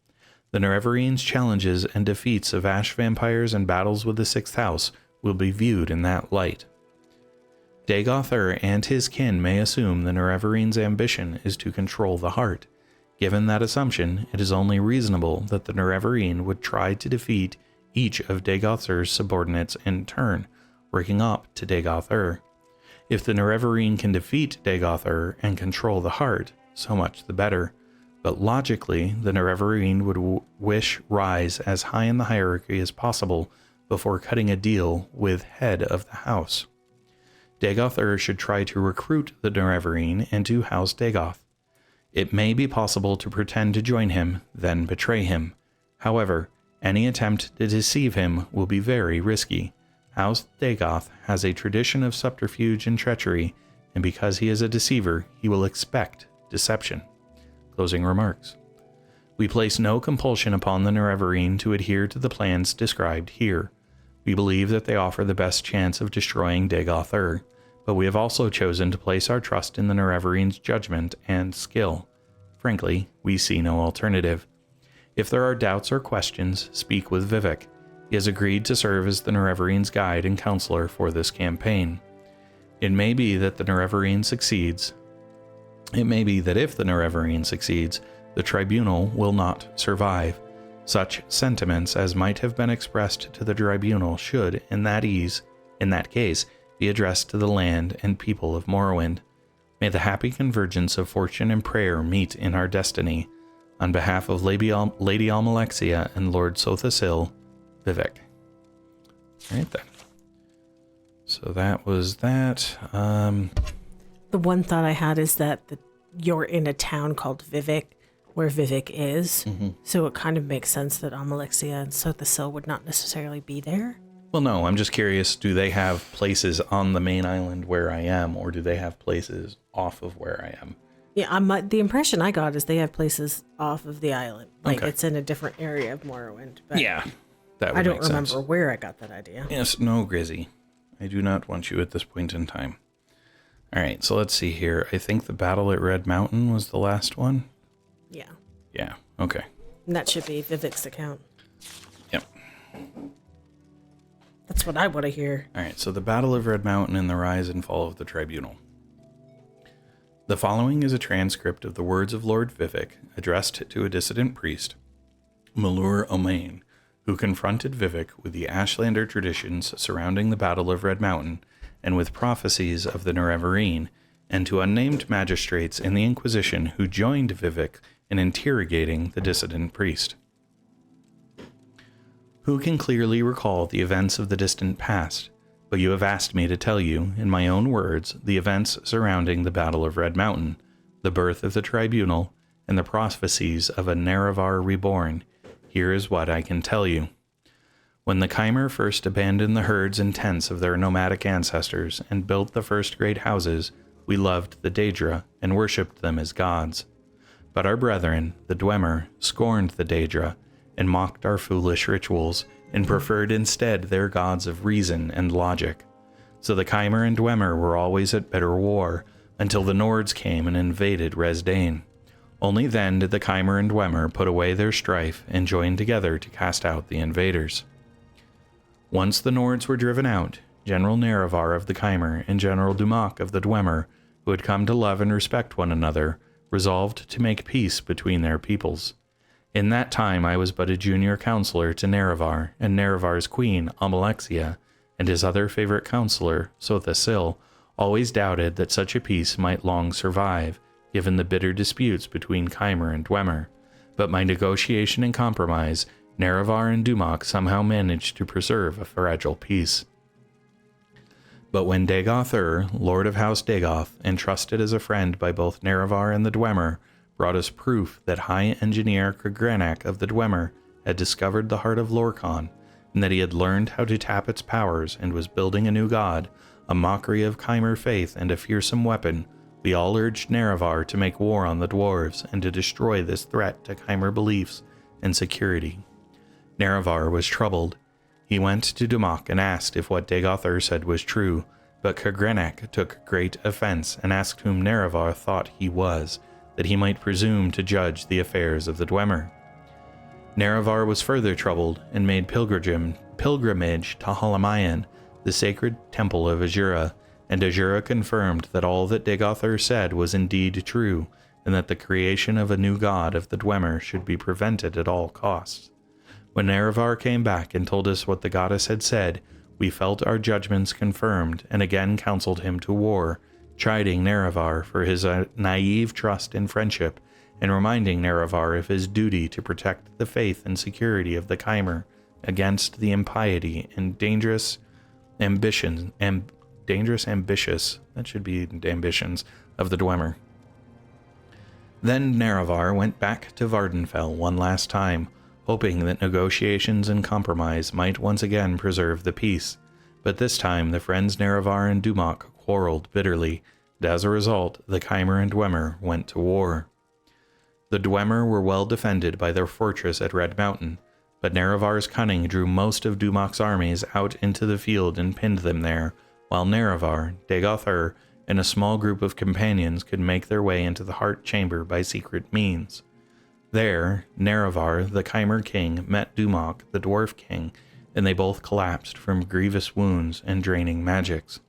The Nerevarine's challenges and defeats of ash vampires and battles with the Sixth House will be viewed in that light. Dagoth-ur and his kin may assume the Nerevarine's ambition is to control the heart. Given that assumption, it is only reasonable that the Nerevarine would try to defeat each of Dagoth-ur's subordinates in turn, working up to Dagoth-ur. If the Nerevarine can defeat Dagoth-ur and control the heart, so much the better. But logically, the Nerevarine would wish rise as high in the hierarchy as possible before cutting a deal with head of the house. Dagoth-ur should try to recruit the Nerevarine into House Dagoth. It may be possible to pretend to join him, then betray him. However, any attempt to deceive him will be very risky. House Dagoth has a tradition of subterfuge and treachery, and because he is a deceiver, he will expect deception. Closing remarks. We place no compulsion upon the Nerevarine to adhere to the plans described here. We believe that they offer the best chance of destroying Dagoth, but we have also chosen to place our trust in the Nerevarine's judgment and skill. Frankly, we see no alternative. If there are doubts or questions, speak with Vivec. He has agreed to serve as the Nerevarine's guide and counselor for this campaign. It may be that the Nerevarine succeeds. It may be that if the Nerevarine succeeds, the tribunal will not survive. Such sentiments as might have been expressed to the tribunal should, in that case, be addressed to the land and people of Morrowind. May the happy convergence of fortune and prayer meet in our destiny. On behalf of Lady Almalexia and Lord Sothasil, Vivec. Alright then. So that was that. The one thought I had is that you're in a town called Vivec, where Vivec is. Mm-hmm. So it kind of makes sense that Almalexia and Sothasil would not necessarily be there. Well, no, I'm just curious, do they have places on the main island where I am, or do they have places off of where I am? Yeah, the impression I got is they have places off of the island. Like, okay. It's in a different area of Morrowind. But yeah, that would I don't make remember sense. Where I got that idea. Yes, no, Grizzy. I do not want you at this point in time. All right, so let's see here. I think the battle at Red Mountain was the last one. Yeah. Yeah, okay. And that should be Vivec's account. Yep. That's what I want to hear. All right, so the Battle of Red Mountain and the rise and fall of the Tribunal. The following is a transcript of the words of Lord Vivec addressed to a dissident priest, Malur Omain, who confronted Vivec with the Ashlander traditions surrounding the Battle of Red Mountain and with prophecies of the Nerevarine, and to unnamed magistrates in the Inquisition who joined Vivec in interrogating the dissident priest. Who can clearly recall the events of the distant past? But you have asked me to tell you, in my own words, the events surrounding the Battle of Red Mountain, the birth of the Tribunal, and the prophecies of a Nerevar reborn. Here is what I can tell you. When the Chimer first abandoned the herds and tents of their nomadic ancestors and built the first great houses, we loved the Daedra and worshipped them as gods. But our brethren, the Dwemer, scorned the Daedra and mocked our foolish rituals, and preferred instead their gods of reason and logic. So the Chimer and Dwemer were always at bitter war, until the Nords came and invaded Resdain. Only then did the Chimer and Dwemer put away their strife and join together to cast out the invaders. Once the Nords were driven out, General Nerevar of the Chimer and General Dumak of the Dwemer, who had come to love and respect one another, resolved to make peace between their peoples. In that time I was but a junior counselor to Nerevar, and Nerevar's queen, Almalexia, and his other favorite counselor, Sothasil, always doubted that such a peace might long survive, given the bitter disputes between Chimer and Dwemer. But by negotiation and compromise, Nerevar and Dumak somehow managed to preserve a fragile peace. But when Dagoth, Lord of House Dagoth, entrusted as a friend by both Nerevar and the Dwemer, brought us proof that High Engineer Khajit of the Dwemer had discovered the heart of Lorkhan, and that he had learned how to tap its powers and was building a new god, a mockery of Chimer faith and a fearsome weapon, we all urged Nerevar to make war on the dwarves and to destroy this threat to Chimer beliefs and security. Nerevar was troubled. He went to Dumak and asked if what Dagoth said was true, but Khajit took great offense and asked whom Nerevar thought he was, that he might presume to judge the affairs of the Dwemer. Nerevar was further troubled and made pilgrimage to Halamayan, the sacred temple of Azura, and Azura confirmed that all that Dagoth said was indeed true, and that the creation of a new god of the Dwemer should be prevented at all costs. When Nerevar came back and told us what the goddess had said, we felt our judgments confirmed and again counseled him to war, chiding Nerevar for his naive trust and friendship, and reminding Nerevar of his duty to protect the faith and security of the Chimer against the impiety and dangerous ambitions of the Dwemer. Then Nerevar went back to Vardenfell one last time, hoping that negotiations and compromise might once again preserve the peace, But this time the friends Nerevar and Dumak quarreled bitterly, and as a result, the Chimer and Dwemer went to war. The Dwemer were well defended by their fortress at Red Mountain, but Nerevar's cunning drew most of Dumak's armies out into the field and pinned them there, while Nerevar, Dagoth and a small group of companions could make their way into the heart chamber by secret means. There, Nerevar, the Chimer king, met Dumak, the dwarf king, and they both collapsed from grievous wounds and draining magics.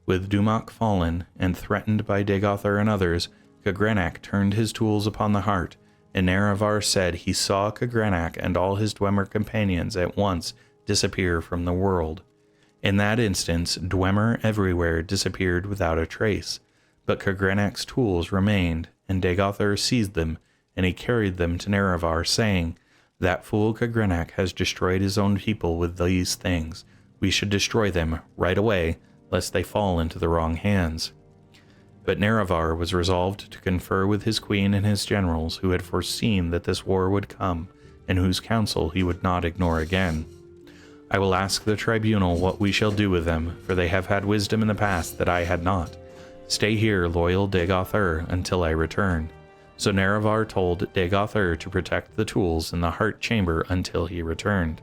With Dumak fallen, and threatened by Dagoth and others, Khagrenak turned his tools upon the heart, and Nerevar said he saw Khagrenak and all his Dwemer companions at once disappear from the world. In that instance, Dwemer everywhere disappeared without a trace, but Khagrenak's tools remained, and Dagoth seized them, and he carried them to Nerevar, saying, "That fool Khagrenak has destroyed his own people with these things. We should destroy them right away, lest they fall into the wrong hands." But Nerevar was resolved to confer with his queen and his generals, who had foreseen that this war would come, and whose counsel he would not ignore again. "I will ask the tribunal what we shall do with them, for they have had wisdom in the past that I had not. Stay here, loyal Dagoth until I return." So Nerevar told Dagoth to protect the tools in the heart chamber until he returned.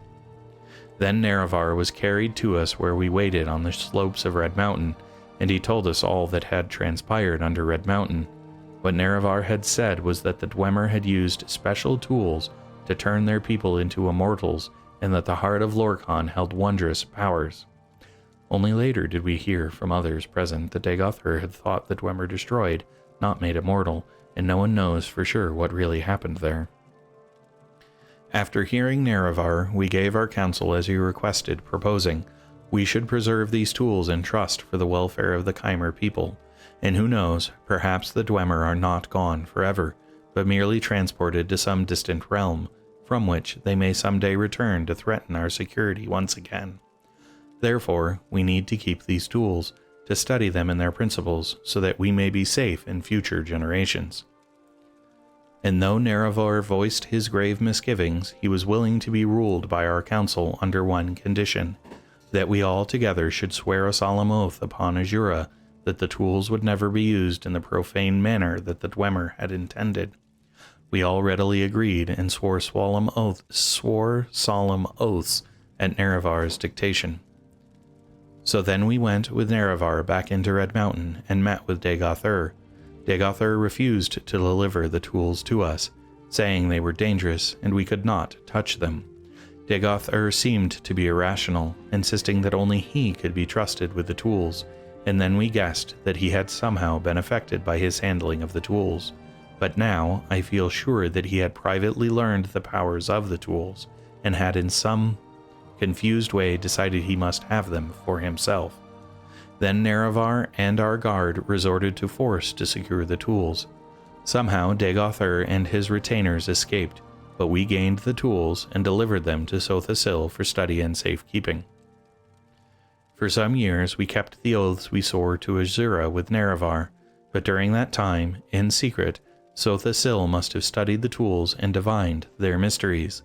Then Nerevar was carried to us where we waited on the slopes of Red Mountain, and he told us all that had transpired under Red Mountain. What Nerevar had said was that the Dwemer had used special tools to turn their people into immortals, and that the heart of Lorkhan held wondrous powers. Only later did we hear from others present that Dagoth had thought the Dwemer destroyed, not made immortal, and no one knows for sure what really happened there. After hearing Nerevar, we gave our counsel as he requested, proposing, we should preserve these tools in trust for the welfare of the Chimer people, and who knows, perhaps the Dwemer are not gone forever, but merely transported to some distant realm, from which they may someday return to threaten our security once again. Therefore, we need to keep these tools, to study them and their principles, so that we may be safe in future generations. And though Nerevar voiced his grave misgivings, he was willing to be ruled by our council under one condition, that we all together should swear a solemn oath upon Azura that the tools would never be used in the profane manner that the Dwemer had intended. We all readily agreed and swore solemn oaths at Nerevar's dictation. So then we went with Nerevar back into Red Mountain and met with Dagoth. Dagoth refused to deliver the tools to us, saying they were dangerous and we could not touch them. Dagoth seemed to be irrational, insisting that only he could be trusted with the tools, and then we guessed that he had somehow been affected by his handling of the tools. But now I feel sure that he had privately learned the powers of the tools, and had in some confused way decided he must have them for himself. Then Nerevar and our guard resorted to force to secure the tools. Somehow Dagoth and his retainers escaped, but we gained the tools and delivered them to Sothasil for study and safekeeping. For some years we kept the oaths we swore to Azura with Nerevar, but during that time, in secret, Sothasil must have studied the tools and divined their mysteries,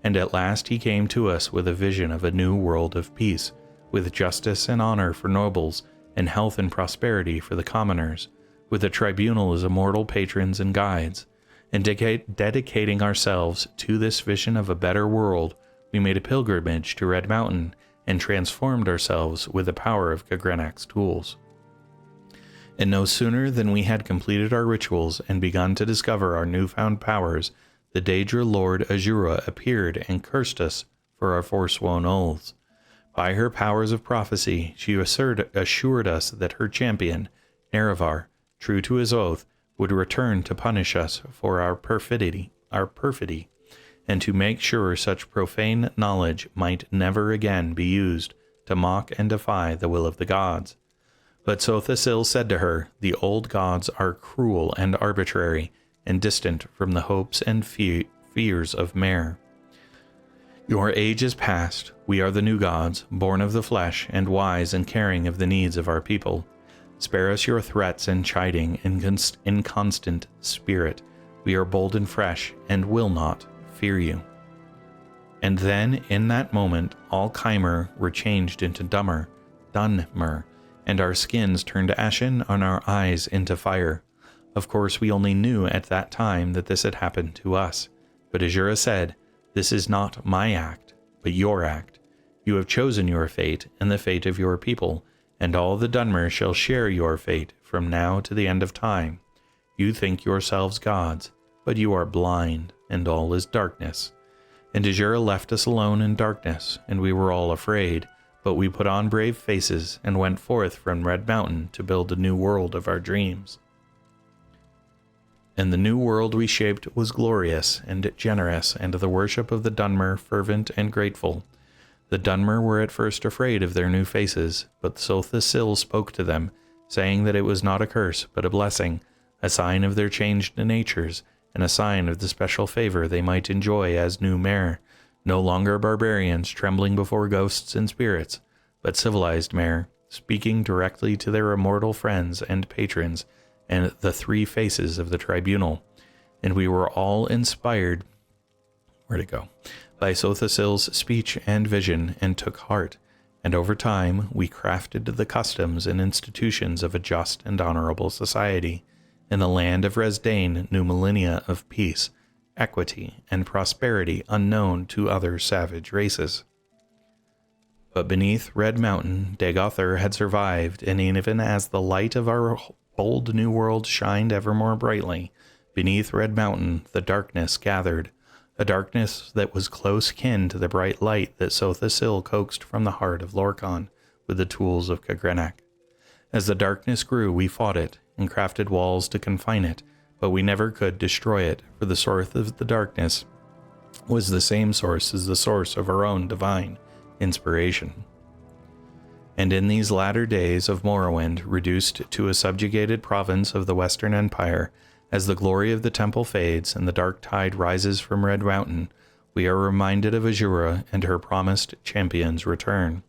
and at last he came to us with a vision of a new world of peace, with justice and honor for nobles, and health and prosperity for the commoners, with the tribunal as immortal patrons and guides. And dedicating ourselves to this vision of a better world, we made a pilgrimage to Red Mountain and transformed ourselves with the power of Khagrenak's tools. And no sooner than we had completed our rituals and begun to discover our newfound powers, the Daedra Lord Azura appeared and cursed us for our forsworn oaths. By her powers of prophecy, she assured us that her champion, Nerevar, true to his oath, would return to punish us for our perfidy, and to make sure such profane knowledge might never again be used to mock and defy the will of the gods. But Sothasil said to her, the old gods are cruel and arbitrary, and distant from the hopes and fears of Mer. Your age is past. We are the new gods, born of the flesh, and wise and caring of the needs of our people. Spare us your threats and chiding in constant spirit. We are bold and fresh, and will not fear you. And then, in that moment, all Chimer were changed into Dunmer, and our skins turned ashen and our eyes into fire. Of course, we only knew at that time that this had happened to us. But Azura said, "This is not my act, but your act. You have chosen your fate and the fate of your people, and all the Dunmer shall share your fate from now to the end of time. You think yourselves gods, but you are blind, and all is darkness." And Azura left us alone in darkness, and we were all afraid, but we put on brave faces and went forth from Red Mountain to build a new world of our dreams. And the new world we shaped was glorious and generous, and the worship of the Dunmer fervent and grateful. The Dunmer were at first afraid of their new faces, but Sotha Sil spoke to them, saying that it was not a curse, but a blessing, a sign of their changed natures, and a sign of the special favor they might enjoy as new Mer, no longer barbarians trembling before ghosts and spirits, but civilized Mer, speaking directly to their immortal friends and patrons, and the three faces of the tribunal. And we were all inspired, by Sotha Sil's speech and vision, and took heart, and over time we crafted the customs and institutions of a just and honorable society. In the land of Resdain, new millennia of peace, equity, and prosperity unknown to other savage races. But beneath Red Mountain, Dagothr had survived, and even as the light of our bold new world shined ever more brightly, beneath Red Mountain the darkness gathered, a darkness that was close kin to the bright light that Sotha Sil coaxed from the heart of Lorkhan with the tools of Kagrenak. As the darkness grew, we fought it, and crafted walls to confine it, but we never could destroy it, for the source of the darkness was the same source as the source of our own divine inspiration. And in these latter days of Morrowind, reduced to a subjugated province of the Western Empire, as the glory of the temple fades and the dark tide rises from Red Mountain, we are reminded of Azura and her promised champion's return.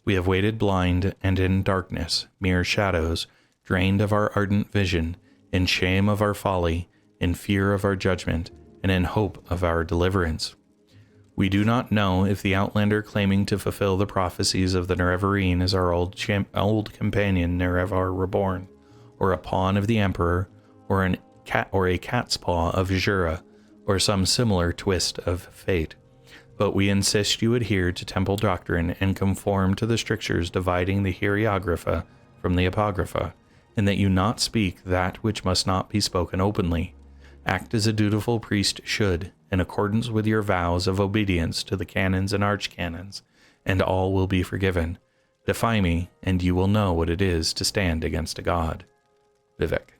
We have waited blind and in darkness, mere shadows, drained of our ardent vision, in shame of our folly, in fear of our judgment, and in hope of our deliverance. We do not know if the outlander claiming to fulfill the prophecies of the Nerevarine is our old companion Nerevar Reborn, or a pawn of the Emperor, or a cat's paw of Azura, or some similar twist of fate. But we insist you adhere to temple doctrine and conform to the strictures dividing the Hieroglypha from the Apocrypha, and that you not speak that which must not be spoken openly. Act as a dutiful priest should, in accordance with your vows of obedience to the canons and archcanons, and all will be forgiven. Defy me, and you will know what it is to stand against a god. Vivec.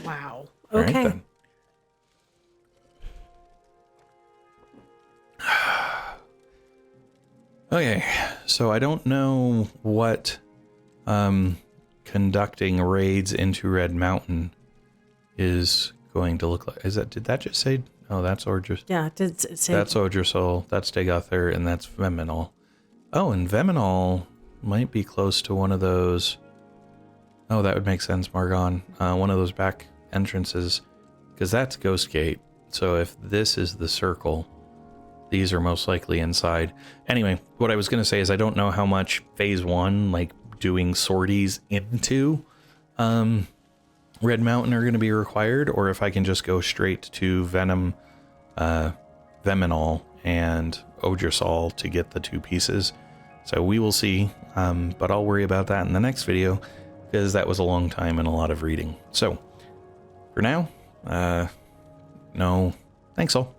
Wow. All right, Okay. then. Okay, so I don't know what conducting raids into Red Mountain is going to look like. Did that just say? Oh, that's Ordris. Yeah, it did say. That's Odrisol, that's Dagothr, and that's Veminol. Oh, and Veminol might be close to one of those. Oh, that would make sense, Margon. One of those back entrances, because that's Ghost Gate. So if this is the circle, these are most likely inside. Anyway, what I was going to say is I don't know how much Phase 1, like doing sorties into Red Mountain, are going to be required, or if I can just go straight to Veminol and Odrisol to get the two pieces. So we will see, but I'll worry about that in the next video, because that was a long time and a lot of reading. So, for now, no, thanks all.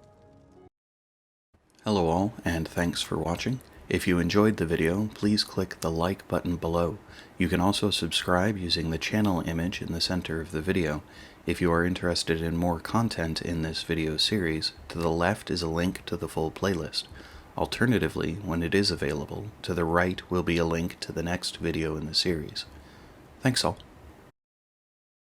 Hello all, and thanks for watching. If you enjoyed the video, please click the like button below. You can also subscribe using the channel image in the center of the video. If you are interested in more content in this video series, to the left is a link to the full playlist. Alternatively, when it is available, to the right will be a link to the next video in the series. Thanks all.